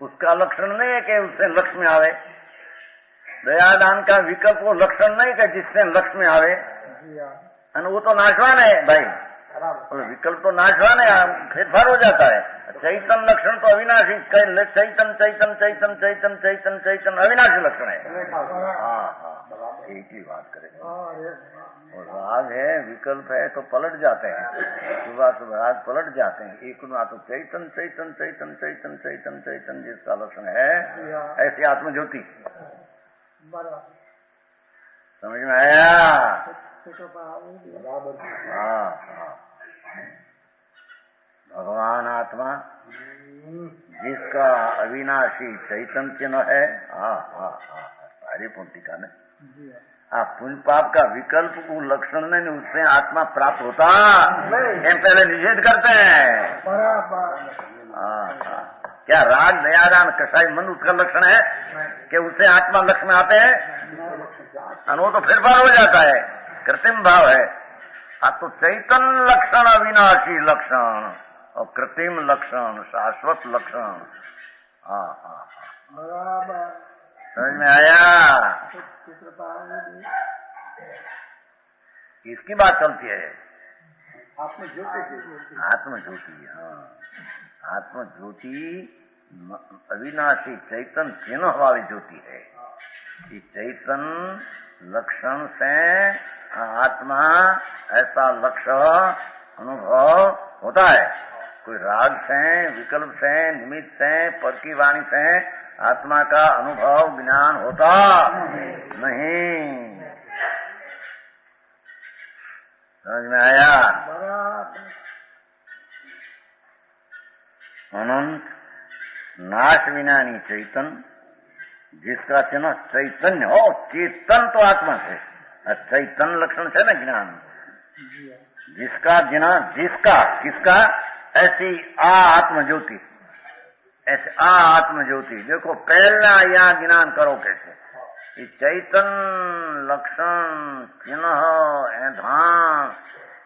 उसका लक्षण नहीं है कि उससे लक्ष्य में आवे। दयादान का विकल्प वो लक्षण नहीं कि जिससे लक्ष्य में आवे, वो तो नाशवान है भाई, विकल्प तो नाशवान है, फेरफार हो जाता है। चैतन्य लक्षण तो अविनाशी, चैतन चैतन चैतन चैतन चैतन चैतन अविनाशी लक्षण है। हाँ, एक ही बात करें। और राग है, विकल्प है तो पलट जाते हैं, सुबह सुबह राग पलट जाते हैं। एक तो चैतन चैतन चैतन चैतन चैतन चैतन जिसका लक्षण है, ऐसी आत्मज्योति। समझ में आया? हाँ, भगवान आत्मा जिसका अविनाशी चैतन्य चिन्ह है। सारी पुंतिका ने पुण्य पाप का विकल्प को लक्षण नहीं, उससे आत्मा प्राप्त होता हम पहले निषेध करते हैं। क्या राग दयादान कसाई मन उसका लक्षण है कि उससे आत्मा लक्ष्य में आते हैं? वो तो फेरफार हो जाता है, कृत्रिम भाव है। तो चैतन्य लक्षण अविनाशी लक्षण और कृत्रिम लक्षण शाश्वत लक्षण। बराबर, समझ में आया? इसकी बात चलती है आत्मज्योति। हाँ, आत्मज्योति अविनाशी चैतन्य चिन्ह वाली ज्योति है। कि चैतन्य लक्षण से आत्मा ऐसा लक्ष्य अनुभव होता है। कोई राग से, विकल्प से, निमित्त से, पद की वाणी से आत्मा का अनुभव ज्ञान होता नहीं। समझ में आया? अनंत नाश विनानी चैतन्य जिसका चिन्ह चैतन्य हो, चेतन तो आत्मा से, चैतन्य लक्षण से न ज्ञान, जिसका जिना जिसका किसका ऐसी आत्मज्योति, ऐसे आत्मज्योति। देखो पहला यहाँ ज्ञान करो कैसे, ये चैतन लक्षण चिन्ह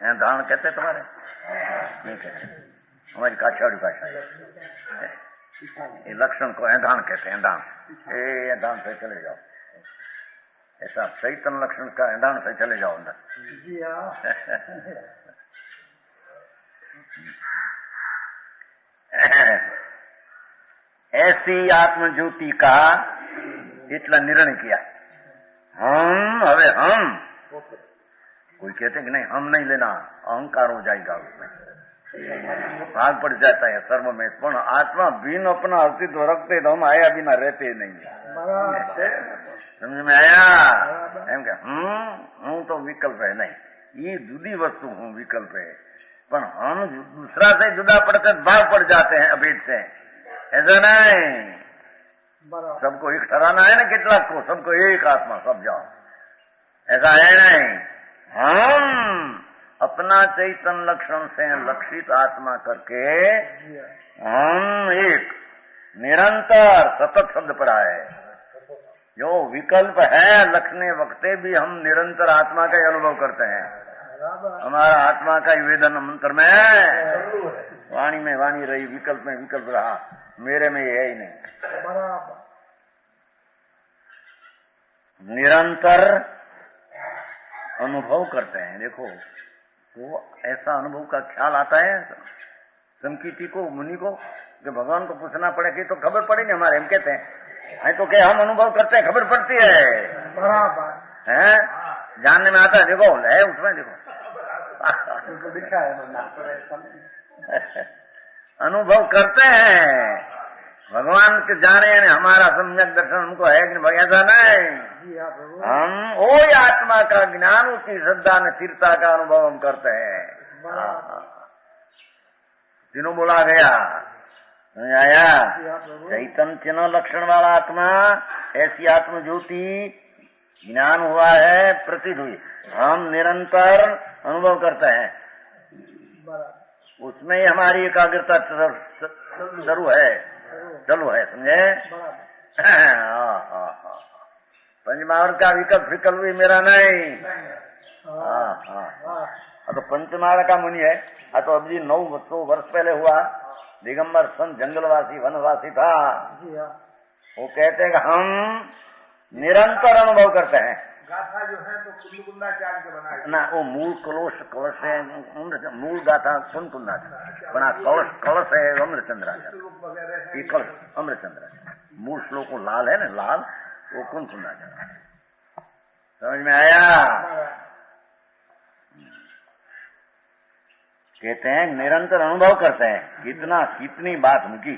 एंधान कहते तुम्हारे नहीं कहते, हमारी काठियावाड़ी भाषा है। ये लक्षण को एंधान कहते हैं। एंधान से चले जाओ, ऐसा चैतन लक्षण का एंधान से चले जाओ अंदर। ऐसी आत्मज्योति का इतना निर्णय किया। हम कोई कहते कि नहीं हम नहीं लेना, अहंकार हो जाएगा, उसमें भाग पड़ जाता है सर्व में। पण आत्मा बिन अपना अस्तित्व रखते तो हम आया बिना रहते नहीं। समझ में आया? एम क्या हूँ तो विकल्प है नहीं, ये जुदी वस्तु हूँ विकल्प है, पर हम दूसरा से जुदा पड़ते भाग पड़ जाते हैं अभेद से। ऐसा नहीं, सबको एक ठहराना है ना, कितना को सबको एक आत्मा सब जाओ, ऐसा है नहीं। हम अपना चैतन लक्षण से लक्षित आत्मा करके हम एक निरंतर सतत शब्द पड़ा है। जो विकल्प है लक्षणे वक्ते भी हम निरंतर आत्मा का अनुभव करते हैं। हमारा आत्मा का वेदन मंत्र में वाणी में वाणी रही, विकल्प में विकल्प रहा, मेरे में ये है ही नहीं। निरंतर अनुभव करते हैं। देखो तो ऐसा अनुभव का ख्याल आता है संकीर्ति को, मुनि को, कि भगवान को पूछना पड़े कि तो खबर पड़ेगी हमारे। हम कहते हैं तो क्या हम अनुभव करते हैं, खबर पड़ती है, बराबर है, जानने में आता है। देखो है उसमें, देखो अनुभव करते हैं भगवान के जाने, हमारा सम्यक दर्शन हमको है कि ऐसा नहीं। हम वो आत्मा का ज्ञान, उसकी श्रद्धा ने स्थिरता का अनुभव हम करते हैं। तीनों बोला गया, समझ आया? चैतन चिन्ह लक्षण वाला आत्मा, ऐसी आत्म ज्योति ज्ञान हुआ है, प्रतीत हुई, हम निरंतर अनुभव करते हैं। उसमें ही हमारी एकाग्रता चालू है, समझे? पंचमावर का विकल्प भी मेरा नहीं। तो पंचमावर का मुनि है, तो अभी 900 वर्ष पहले हुआ, दिगंबर संत जंगलवासी वनवासी था। वो कहते हैं कि हम निरंतर अनुभव करते हैं। गाथा जो है तो कुंडकुंडाचार्य के बनाया ना, वो मूल कलश है, मूल गाथा कुंडकुंडा बना, कलश है अमृतचंद्राचार्य, ये कलश अमृतचंद्राचार्य, मूल श्लोक लाल है ना, लाल, वो कुंडकुंडाचार्य। समझ में आया? कहते हैं निरंतर अनुभव करते हैं। कितनी बात उनकी,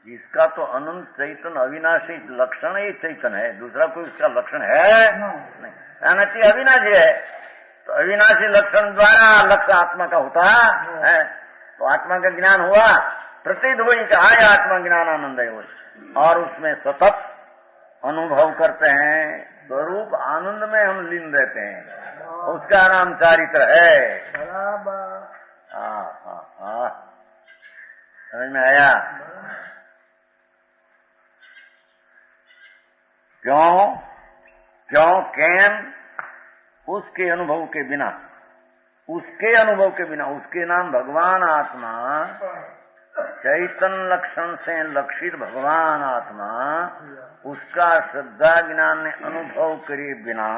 जिसका तो अनंत चैतन अविनाशी लक्षण ही चैतन है, दूसरा कोई उसका लक्षण है नहीं। अनंत अविनाशी है, तो अविनाशी लक्षण द्वारा लक्ष्य आत्मा का होता है। तो आत्मा का ज्ञान हुआ, प्रतीत हुई कि आय आत्मा ज्ञान आनंद है, और उसमें सतत अनुभव करते हैं। स्वरूप आनंद में हम लीन रहते हैं, उसका नाम चारित्र है। समझ में आया? क्यों उसके अनुभव के बिना, उसके नाम भगवान आत्मा, चैतन लक्षण से लक्षित भगवान आत्मा, उसका श्रद्धा ज्ञान ने अनुभव करे बिना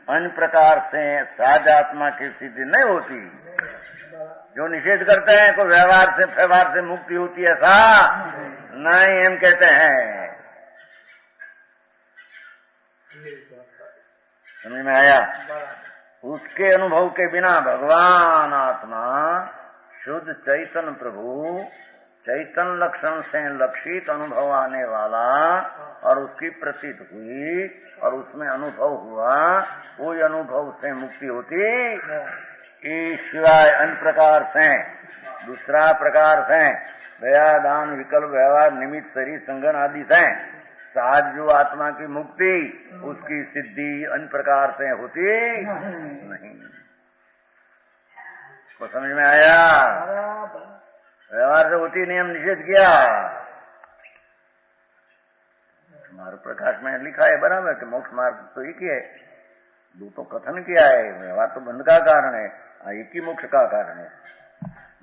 अन्य प्रकार से साज आत्मा की सिद्धि नहीं होती। जो निषेध करते हैं कोई व्यवहार से मुक्ति होती है, ऐसा नहीं हम कहते हैं। समझ में आया? उसके अनुभव के बिना भगवान आत्मा शुद्ध चैतन प्रभु, चैतन लक्षण से लक्षित अनुभव आने वाला, और उसकी प्रतीत हुई और उसमें अनुभव हुआ, कोई अनुभव से मुक्ति होती ईश्वर अन्य प्रकार से, दूसरा प्रकार से दया दान विकल्प व्यवहार निमित्त शरीर संगन आदि से साज जो आत्मा की मुक्ति, उसकी सिद्धि अन्य प्रकार से होती नहीं। तो समझ में आया? व्यवहार से होती नहीं, हम निषेध किया। मार्ग प्रकाश में लिखा है बराबर कि मोक्ष मार्ग तो एक ही है, दो तो कथन किया है, व्यवहार तो बंध का कारण है, एक ही मोक्ष का कारण है।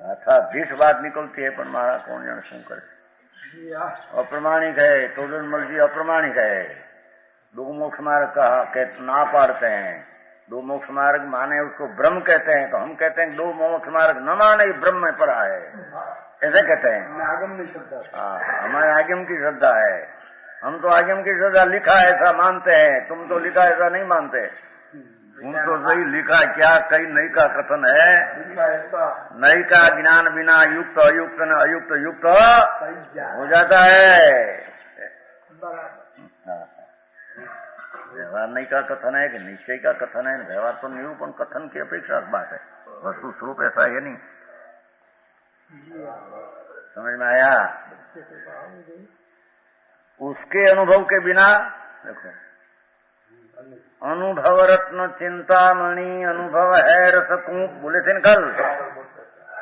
अर्थात 20 बात निकलती है, पर महाराज कौन जाने શું કરે। अप्रमाणिक है, टोडरमल जी अप्रमाणिक है। दो मोक्ष मार्ग का ना पाड़ते हैं, दो मोक्ष मार्ग माने उसको ब्रह्म कहते हैं, तो हम कहते हैं दो मोक्ष मार्ग न माने ब्रह्म में पड़ा है, ऐसे कहते हैं। आगम में श्रद्धा, हाँ, हमारे आगम की श्रद्धा है, हम तो आगम की श्रद्धा लिखा ऐसा मानते हैं, तुम तो लिखा ऐसा नहीं मानते। तुम तो सही लिखा क्या कई नई का कथन है, नई का ज्ञान बिना युक्त अयुक्त न अयुक्त युक्त हो जाता है। व्यवहार नहीं का कथन है कि निश्चय का कथन है, व्यवहार तो निरूपण कथन की अपेक्षा बात है, वस्तु स्वरूप ऐसा है नहीं। समझ में आया? उसके अनुभव के बिना देखो, अनुभव रत्न चिंतामणि अनुभव है रसकूप, बोले थे कल,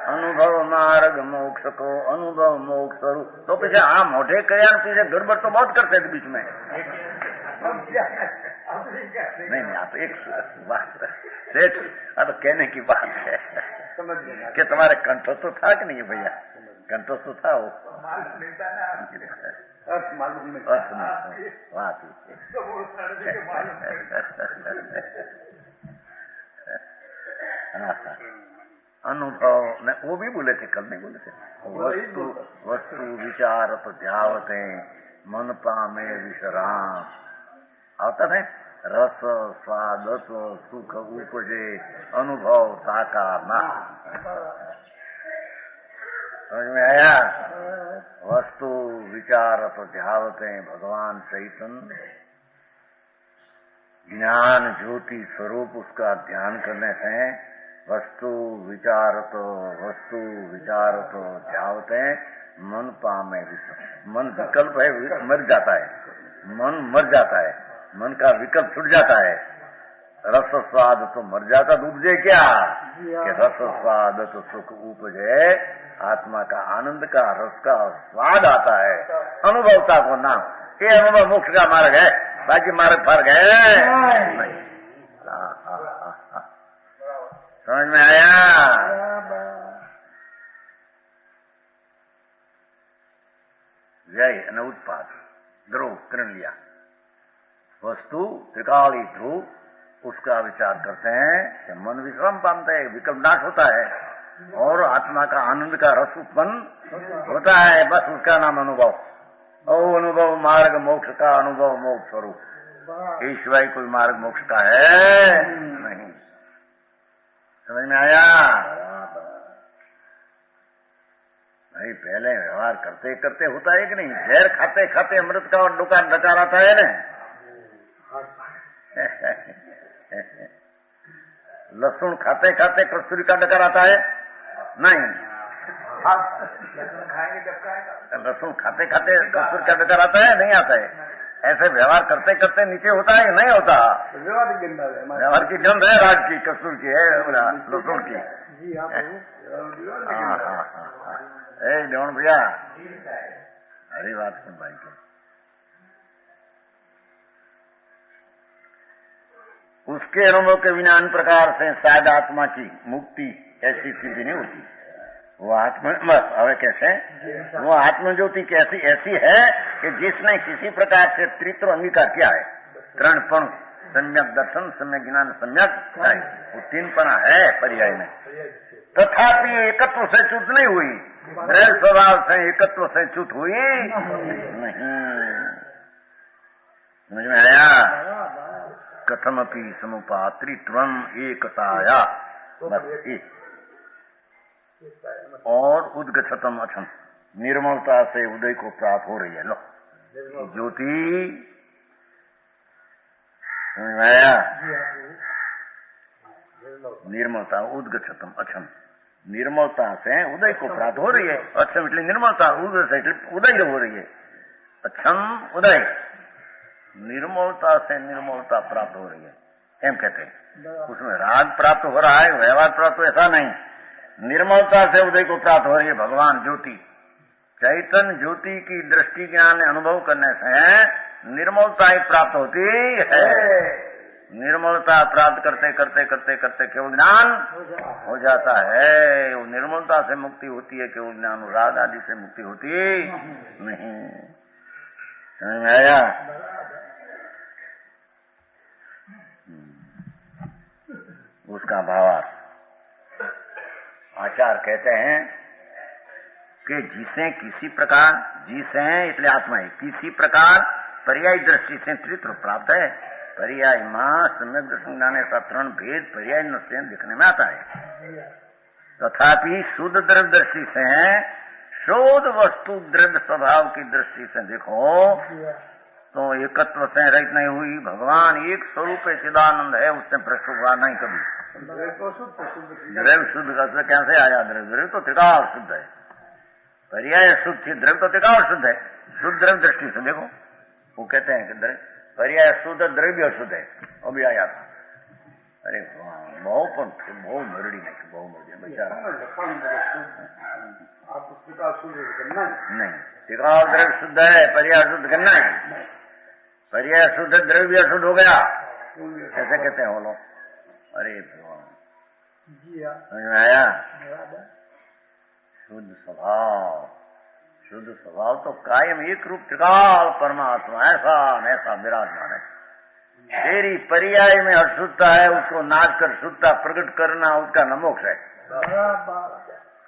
अनुभव मार्ग मोक्ष को अनुभव मोक्ष स्वरूप। तो पीछे हाँ मोटे कल्याण पीछे गड़बड़ तो बहुत करते थे बीच में। नहीं आप एक बात सेठ, अब कहने की बात है कि तुम्हारे कंठों तो था कि नहीं भैया, कंठों तो था वो अर्थ मालूम नहीं, अर्थ नहीं बात अनुभव न, वो भी बोले थे, कल नहीं बोले थे। वस्तु विचार तो ध्यावते मन पामे विश्राम, आता है रस स्वाद सुख उपजे अनुभव साकार ना। समझ में आया? वस्तु विचार तो ध्यावते भगवान चैतन्य ज्ञान ज्योति स्वरूप, उसका ध्यान करने से वस्तु विचार तो ध्यावते मन पामे विश्राम। मन विकल्प है, मर जाता है, मन मर जाता है, मन का विकल्प छूट जाता है। रस स्वाद तो मर जाता, तो उपजे क्या कि रस स्वाद तो सुख उपजे, आत्मा का आनंद का रस का स्वाद आता है, अनुभवता को नाम। ये अनुभव मोक्ष का मार्ग है, बाकी मार्ग फर्क है नहीं। समझ में आया? व्यय न उत्पाद ध्रुव करण लिया, वस्तु त्रिकाली ध्रुव, उसका विचार करते हैं कि मन विश्राम पाते है, विकल्प नाश होता है और आत्मा का आनंद का रस उत्पन्न होता है, बस उसका नाम अनुभव। और अनुभव मार्ग मोक्ष का अनुभव मोक्ष स्वरूप, ईश्वर कोई मार्ग मोक्ष का है नहीं। समझ में आया? भाई पहले व्यवहार करते करते होता है कि नहीं, जहर खाते खाते अमृत का और दुकान डका रहता है ना। लहसुन खाते खाते कस्तूरी का डका आता है नहीं, लहसुन खाते खाते कस्तूरी का डका आता है नहीं आता है। ऐसे व्यवहार करते करते नीचे होता है नहीं होता? व्यवहार की गंध है, राज की, कस्तूर की है, लहसुन की। हाँ भैया, अरे बात सुन भाई के, उसके अनुभव के बिना अन्य प्रकार से शायद आत्मा की मुक्ति ऐसी स्थिति नहीं होती। वो आत्मा बस अब कैसे, वो आत्मज्योति कैसी ऐसी है कि जिसने किसी प्रकार से त्रित्व अंगीकार किया है, त्रणपण, सम्यक दर्शन, सम्यक ज्ञान, सम्यक है, वो तीनपना है पर्याय में। तथापि एकत्व से च्युत नहीं हुई, दृढ़ स्वभाव से एकत्व से च्युत हुई नहीं। समझ में आया? कथमपि समुपात्रित्वम एकताया, बस एक। और उद्गच्छतम अक्षम, निर्मलता से उदय को प्राप्त हो रही है। लो ज्योति, समझ में आया? निर्मलता, उद्गच्छतम अक्षम, निर्मलता से उदय को प्राप्त हो रही है। अक्षम એટલે निर्मलता, उदय से उदय हो रही है। अक्षम उदय, निर्मलता से निर्मलता प्राप्त हो रही है, एम कहते हैं। उसमें राग प्राप्त हो रहा है, व्यवहार प्राप्त, ऐसा नहीं। निर्मलता से उदय को प्राप्त हो रही है भगवान ज्योति, चैतन्य ज्योति की दृष्टि ज्ञान अनुभव करने से निर्मलता ही प्राप्त होती है। निर्मलता प्राप्त करते करते करते करते केवल ज्ञान हो जाता है। वो निर्मलता से मुक्ति होती है, केवल ज्ञान। राग आदि से मुक्ति होती नहीं। समझ में आया? उसका भावार्थ आचार्य कहते हैं कि जिसे किसी प्रकार, जिसे इसलिए आत्मा है, किसी प्रकार पर्यायी दृष्टि से त्रित्व प्राप्त है। पर्याय मां सम्यक दर्शन ज्ञान ऐसा 3 भेद पर्याय से दिखने में आता है। तथापि शुद्ध द्रव्य दृष्टि से, शुद्ध वस्तु द्रव्य स्वभाव की दृष्टि से देखो तो एकत्व से रहित नहीं हुई। भगवान एक स्वरूप चिदानंद है, उससे भ्रष्ट हुआ नहीं कभी। द्रव्य शुद्ध का कैसे आया? द्रव्य तो त्रिकाल शुद्ध है। पर्याय शुद्ध थी, द्रव्य तो त्रिकाल शुद्ध है। शुद्ध द्रव्य दृष्टि से देखो, वो कहते हैं कि पर्याय शुद्ध द्रव्य शुद्ध है। अभी आया था, अरे बहु मरड़ी नहीं, बहु मरड़ी बेचारा नहीं। त्रिकाल द्रव्य शुद्ध है, पर्याय शुद्ध करना है। पर्याय शुद्ध द्रव्य शुद्ध हो गया, ऐसे कहते हैं वो लोग। अरे भगवान, समझ में आया? शुद्ध स्वभाव, शुद्ध स्वभाव तो कायम एक रूप त्रिकाल परमात्मा ऐसा विराजमान है। तेरी पर्याय में अशुद्धता है, उसको नाश कर शुद्धता प्रकट करना, उसका न मोक्ष है।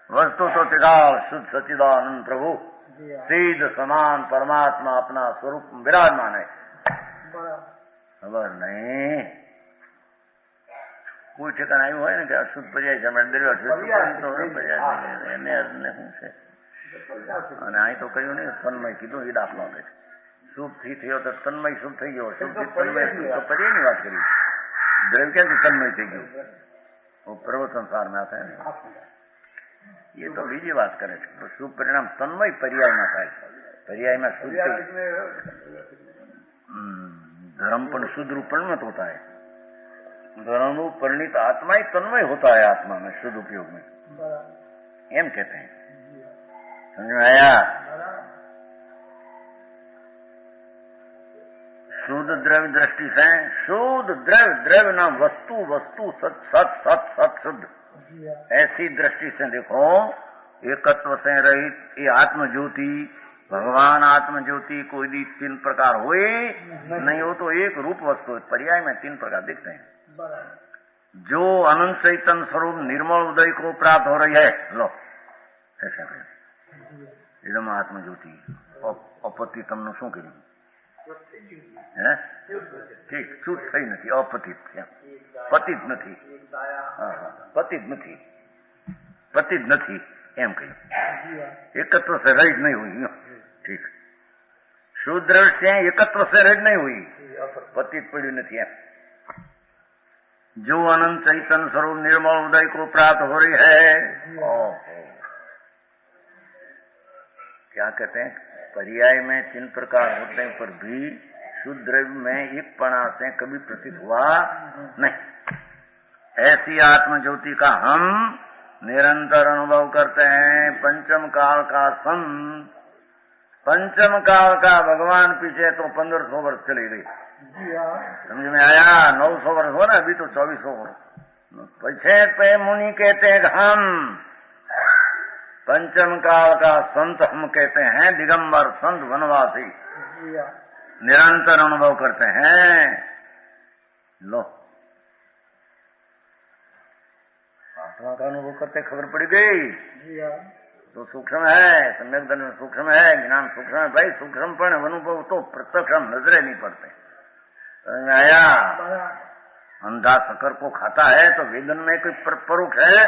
वस्तु तो त्रिकाल शुद्ध सच्चिदानंद प्रभु सिद्ध समान परमात्मा अपना स्वरूप विराजमान है। खबर नहीं कोई ठिकाना आयु है ना क्या? शुद्ध पर्याय અહીં તો કહ્યું નહીં, તન્મય કીધું એ દાખલો આપે છે. શુભ થી થયો તો તન્મય શુભ થઈ ગયો, શુભ થી તન્મય તો પર્યાયની વાત કરી. દ્રવ્ય ક્યાંથી તન્મય થઈ ગયું? वो पर्वत संसार में आता है, ये तो बीजी बात करे तो शुभ परिणाम तन्मय पर्याय में था। पर्याय में शुद्ध धर्म पर शुद्ध रूप परिणत होता है। धर्म रूप परिणित आत्मा ही तन्मय होता है, आत्मा में शुद्ध उपयोग में, एम कहते हैं। समझ में आया? शुद्ध द्रव्य दृष्टि से शुद्ध द्रव्य, द्रव्य नाम वस्तु, वस्तु सत सत सत सत शुद्ध, ऐसी दृष्टि से देखो। एकत्व से रहित ये आत्म ज्योति, भगवान आत्म ज्योति कोई भी 3 प्रकार हुए नहीं हो तो एक रूप वस्तु, पर्याय में 3 प्रकार दिखते हैं। जो अनंत चैतन्य स्वरूप निर्मल उदय को प्राप्त हो रही है, लो ऐसा एकदम आत्म ज्योति अपति तमनु शू करी ठीक छूट थई नहीं, अपतित पतित नहीं, पतित नहीं, पतित नहीं एम कही, एकत्व से रहित नहीं हुई। ठीक, शुद्ध से एकत्व से रहित नहीं हुई, पतित पड़ी नहीं एम। जो अनंत चैतन्य स्वरूप निर्मल उदय को प्राप्त हो रही है, क्या कहते हैं? पर्याय में 3 प्रकार होते हैं, पर भी शुद्ध द्रव्य में एक पणा से कभी प्रतीत हुआ नहीं। ऐसी आत्म ज्योति का हम निरंतर अनुभव करते हैं। पंचम काल का संत, पंचम काल का भगवान पीछे तो 1500 वर्ष चली गई। समझ में आया? 900 वर्ष हो ना, अभी तो 2400 वर्ष पीछे पे मुनि कहते हैं हम पंचम काल का संत, हम कहते हैं दिगंबर संत वनवासी, निरंतर अनुभव करते हैं। लो आत्मा का अनुभव करते खबर पड़ गई तो सूक्ष्म है, सम्यक दर्शन सूक्ष्म है, ज्ञान सूक्ष्म है। भाई सूक्ष्म पर अनुभव तो प्रत्यक्ष हम नजरे नहीं पड़ते। आया? अंधा शक्कर को खाता है तो वेदन में कोई परोक्ष है?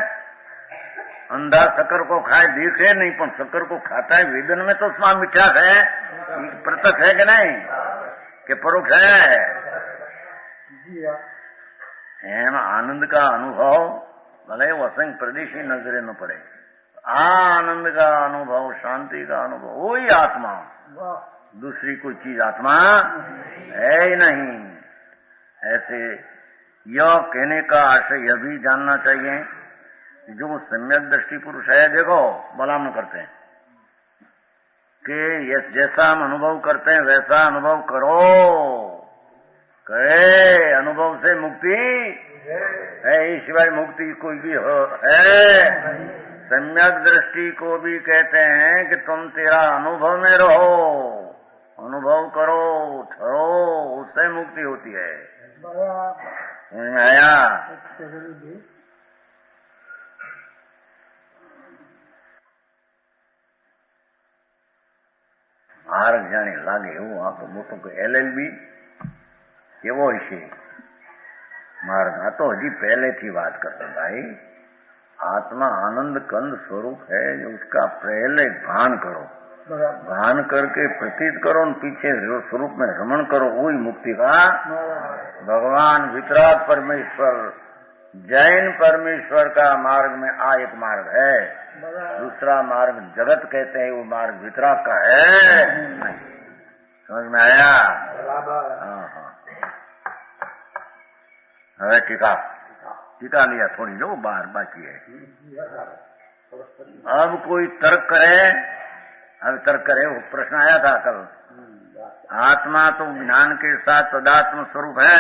अंधा शक्कर को खाए देखे नहीं, पर शक्कर को खाता है वेदन में तो उसमें मिठास है, प्रत्यक्ष है कि नहीं, कि परोक्ष है? एम आनंद का अनुभव भले वो असंख्य प्रदेशी नजरे न पड़े, आनंद का अनुभव, शांति का अनुभव, वही आत्मा, दूसरी कोई चीज आत्मा है ही नहीं। ऐसे यह कहने का आशय यह भी जानना चाहिए, जो सम्यक दृष्टि पुरुष है, देखो बलाम करते हैं, कि ये जैसा हम अनुभव करते हैं वैसा अनुभव करो। करे अनुभव से मुक्ति है, इस सिवाय मुक्ति कोई भी हो है। सम्यक दृष्टि को भी कहते हैं कि तुम तेरा अनुभव में रहो, अनुभव करो, ठहरो, उससे मुक्ति होती है। आया માર્ગ જાણે લાગે એવું આ તો મોટું LLB કેવો હશે માર્ગ? આ તો હજી પહેલેથી વાત કરતા ભાઈ, आत्मा आनंद कंद स्वरूप है, उसका पहले भान करो, भान करके प्रतीत करो, पीछे स्वरूप में रमण करो, वही मुक्ति का। भगवान वितराग परमेश्वर जैन परमेश्वर का मार्ग में आ एक मार्ग है, दूसरा मार्ग जगत कहते हैं, वो मार्ग वितराग का है। समझ में आया? हाँ। હવે टीका लिया थोड़ी जो बाहर बाकी है। अब कोई तर्क करे, अब तर्क करे, वो प्रश्न आया था कल, आत्मा तो ज्ञान के साथ तदात्म स्वरूप है?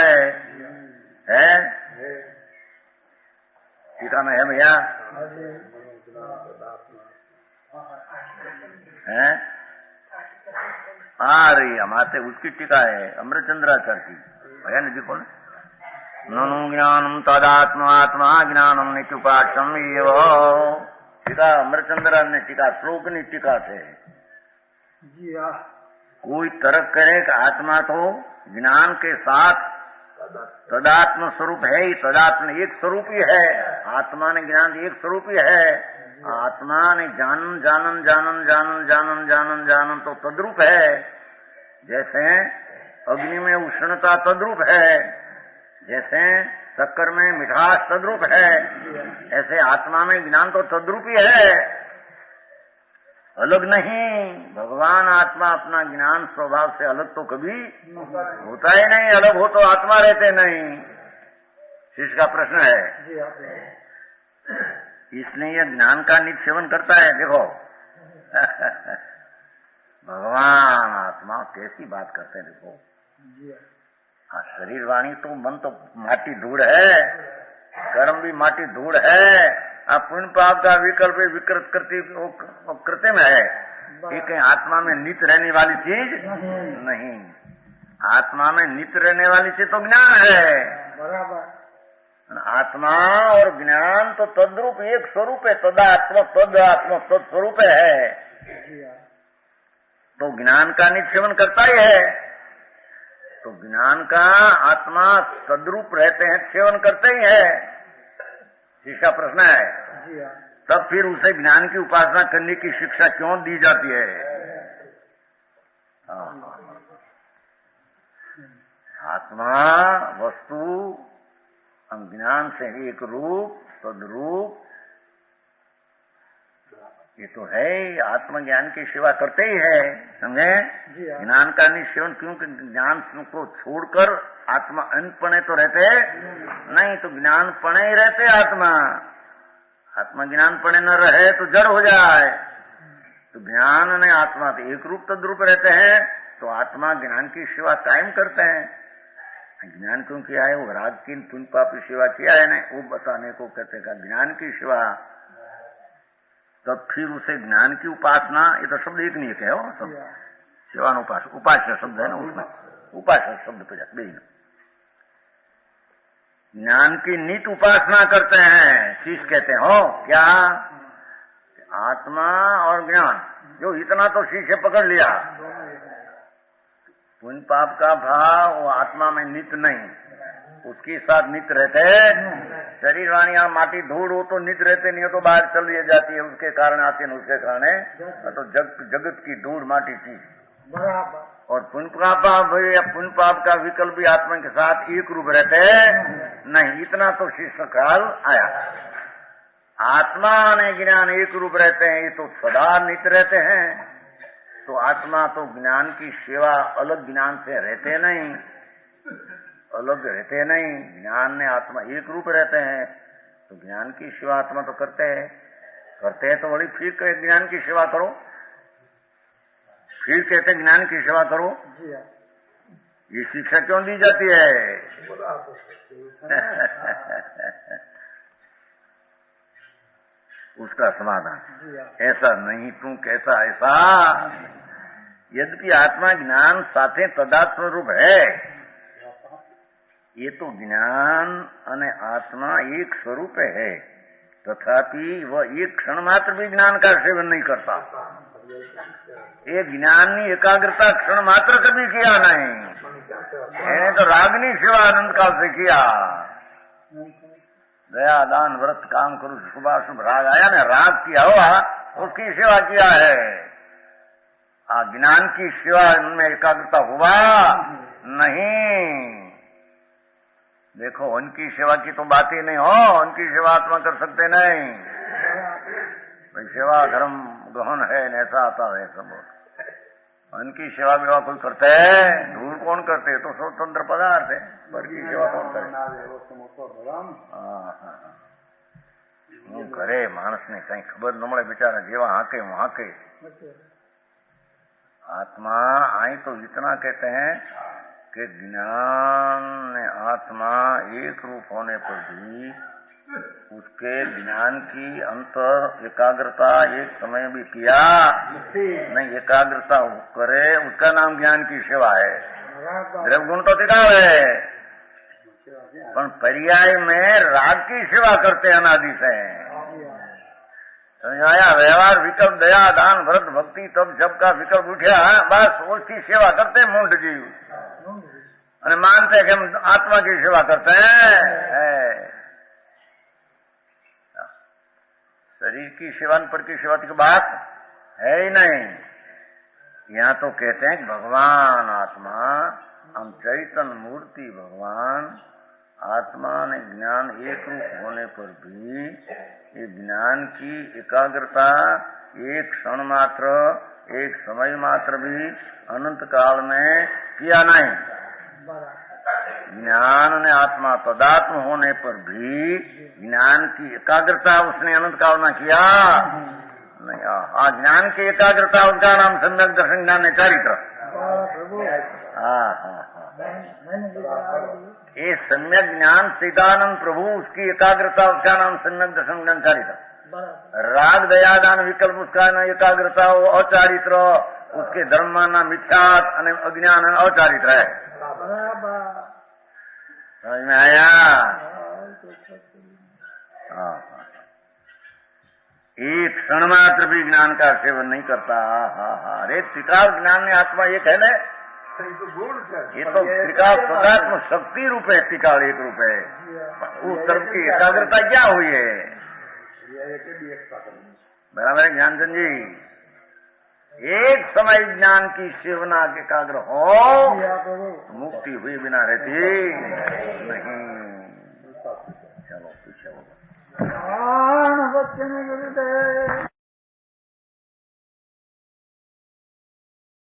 टीका में है भैया? है आ रही हमारे उसकी टीका है अमृतचंद्राचार्य की, भैया ने देखो ना, ननु ज्ञानम तदात्मात्मा ज्ञानम नित्युपाक्षम एव। टीका अमृतचंद्र ने टीका श्लोक ने टीका थे। कोई तर्क करे कि आत्मा तो ज्ञान के साथ तदात्म स्वरूप है ही, तदात्म एक स्वरूप ही है, आत्मा ने ज्ञान एक स्वरूप ही है, आत्मा ने जानन जानन जानन जानन जानन जानन जानन तो तद्रूप है, जैसे अग्नि में उष्णता तद्रूप है, जैसे शक्कर में मिठास तद्रूप है, ऐसे आत्मा में ज्ञान तो तद्रूप ही है, अलग नहीं। भगवान आत्मा अपना ज्ञान स्वभाव से अलग तो कभी होता ही नहीं, अलग हो तो आत्मा रहते नहीं। शिष्य का प्रश्न है, इसलिए यह ज्ञान का नित्य सेवन करता है। देखो भगवान आत्मा कैसी बात करते हैं, देखो हाँ, शरीर वाणी तो मन तो माटी धूड़ है, कर्म भी माटी धूड़ है, आप पुण्य पाप का विकल्प विकृत कृत्रिम है, एक आत्मा में नित्य रहने वाली चीज नहीं। आत्मा में नित्य रहने वाली चीज तो ज्ञान है, आत्मा और ज्ञान तो तद्रूप एक स्वरूप है, तदात्मक तद स्वरूप है, तो ज्ञान का नित्य सेवन करता ही है, तो ज्ञान का आत्मा तद्रूप रहते हैं, सेवन करते ही है। इसका प्रश्न है, तब फिर उसे ज्ञान की उपासना करने की शिक्षा क्यों दी जाती है? आत्मा वस्तु ज्ञान से एक रूप तद्रूप, ये तो है, आत्मज्ञान की सेवा करते ही है, समझे? ज्ञान का निसेवन, क्योंकि ज्ञान को छोड़कर आत्मा अनपणे तो रहते नहीं, तो ज्ञान पणे ही रहते आत्मा ज्ञान पणे न रहे तो जड़ हो जाए, तो ज्ञान ने आत्मा तो एक रूप तद्रूप रहते हैं, तो आत्मा ज्ञान की सेवा कायम करते हैं। ज्ञान क्यों किया है? वो राग की पुण्य पाप की सेवा किया है ना, वो बताने को कहते का ज्ञान की सेवा। तब फिर उसे ज्ञान की उपासना, ये तो शब्द एक नहीं है, हो सब सेवानुपासना उपास्य शब्द है ना, उसमें उपास्य शब्द पे जाते ज्ञान की नित उपासना करते हैं। शीश कहते हैं हो क्या? आत्मा और ज्ञान, जो इतना तो शीशे पकड़ लिया, पुण्य पाप का भाव वो आत्मा में नित्य नहीं, उसके साथ नित्य रहते हैं। शरीर वाणी यहाँ माटी धूड़ हो तो नित्य रहते नहीं हो तो बाहर चली जाती है, उसके कारण आते हैं, उसके कारण तो जगत की धूड़ माटी चीज। और पुण्य पाप का विकल्प भी आत्मा के साथ एक रूप रहते हैं नहीं, इतना तो शिष्य काल आया। आत्मा ने ज्ञान एक रूप रहते हैं, ये तो सदा नित्य रहते हैं, तो आत्मा तो ज्ञान की सेवा अलग ज्ञान से रहते नहीं, अलग रहते नहीं, ज्ञान ने आत्मा एक रूप रहते हैं, तो ज्ञान की सेवा आत्मा तो करते हैं तो बड़ी फिर ज्ञान की सेवा करो। फिर कहते ज्ञान की सेवा करो। जी हाँ। ये शिक्षा क्यों दी जाती है? बोला तो उसका समाधान जी हाँ। ऐसा नहीं, तू कैसा ऐसा। यद्यपि आत्मा ज्ञान साथे तदात्म रूप है, ये तो ज्ञान અને आत्मा एक स्वरूप है, तथापि वह एक क्षण मात्र भी ज्ञान का सेवन नहीं करता। ये ज्ञान की एकाग्रता क्षण मात्र कभी किया नहीं। मैंने तो रागनी सेवा अनंत काल से किया। दया दान व्रत काम करो, शुभाशुभ राग आया ना, राग किया हुआ उसकी सेवा किया है। ज्ञान की सेवा में एकाग्रता हुआ नहीं। देखो उनकी सेवा की तो बात ही नहीं हो, उनकी सेवा आत्मा कर सकते नहीं। भाई सेवा धर्म गहन है, ऐसा आता है सब। उनकी सेवा विवाह कोई करते है? दूर कौन करते? तो स्वतंत्र पदार्थ है, पर की सेवा कौन करे? શું કરે માણસને કઈ ખબર ન મળે, બિચારા જેવા હાકે હું હાકે। आत्मा आई तो इतना कहते हैं कि ज्ञान ने आत्मा एक रूप होने पर भी उसके ज्ञान की अंतर एकाग्रता एक समय भी किया नहीं, एकाग्रता करे उसका नाम ज्ञान की सेवा है। द्रव्य गुण तो दिखावे, पर पर्याय में राग की सेवा करते अनादि से। समझाया? व्यवहार विकल्प दया दान व्रत भक्ति तब जब का विकल्प उठा, बस उसकी सेवा करते मूंढ जीव, और मानते कि हम आत्मा की सेवा करते हैं। शरीर की सेवा पर की सेवा की बात है ही नहीं। यहाँ तो कहते हैं कि भगवान आत्मा, हम चैतन्य मूर्ति भगवान आत्मा ने ज्ञान एक रूप होने पर भी ये ज्ञान की एकाग्रता एक क्षण मात्र, एक समय मात्र भी अनंत काल में किया नहीं। ज्ञान ने आत्मा तदात्म होने पर भी ज्ञान की एकाग्रता उसने अनंत काल में किया नहीं। ज्ञान की एकाग्रता उसका नाम सम्यक दर्शन ज्ञान है, चारित्र। ये सम्यक ज्ञान चिदानंद प्रभु, उसकी एकाग्रता उसका नाम सम्यक दर्शन ज्ञान चारित्र। राग दया दान विकल्प उसका नाम एकाग्रता अचारित्र, उसके धर्म ना मिथ्यात और अज्ञान अचारित्र है। समझ में आया? एक क्षण मात्र भी ज्ञान का सेवन नहीं करता। अरे त्रिकाल ज्ञान में आत्मा एक है ना, ये तो त्रिकाल सदात्म शक्ति रूप है, त्रिकाल एक रूप है। उस तरफ की एकाग्रता क्या हुई है? बराबर है ज्ञानचंद जी? एक समय ज्ञान की सेवना के एकाग्र हो, मुक्ति हुई बिना रहती नहीं। चलो पीछे वचन गुरुदेव।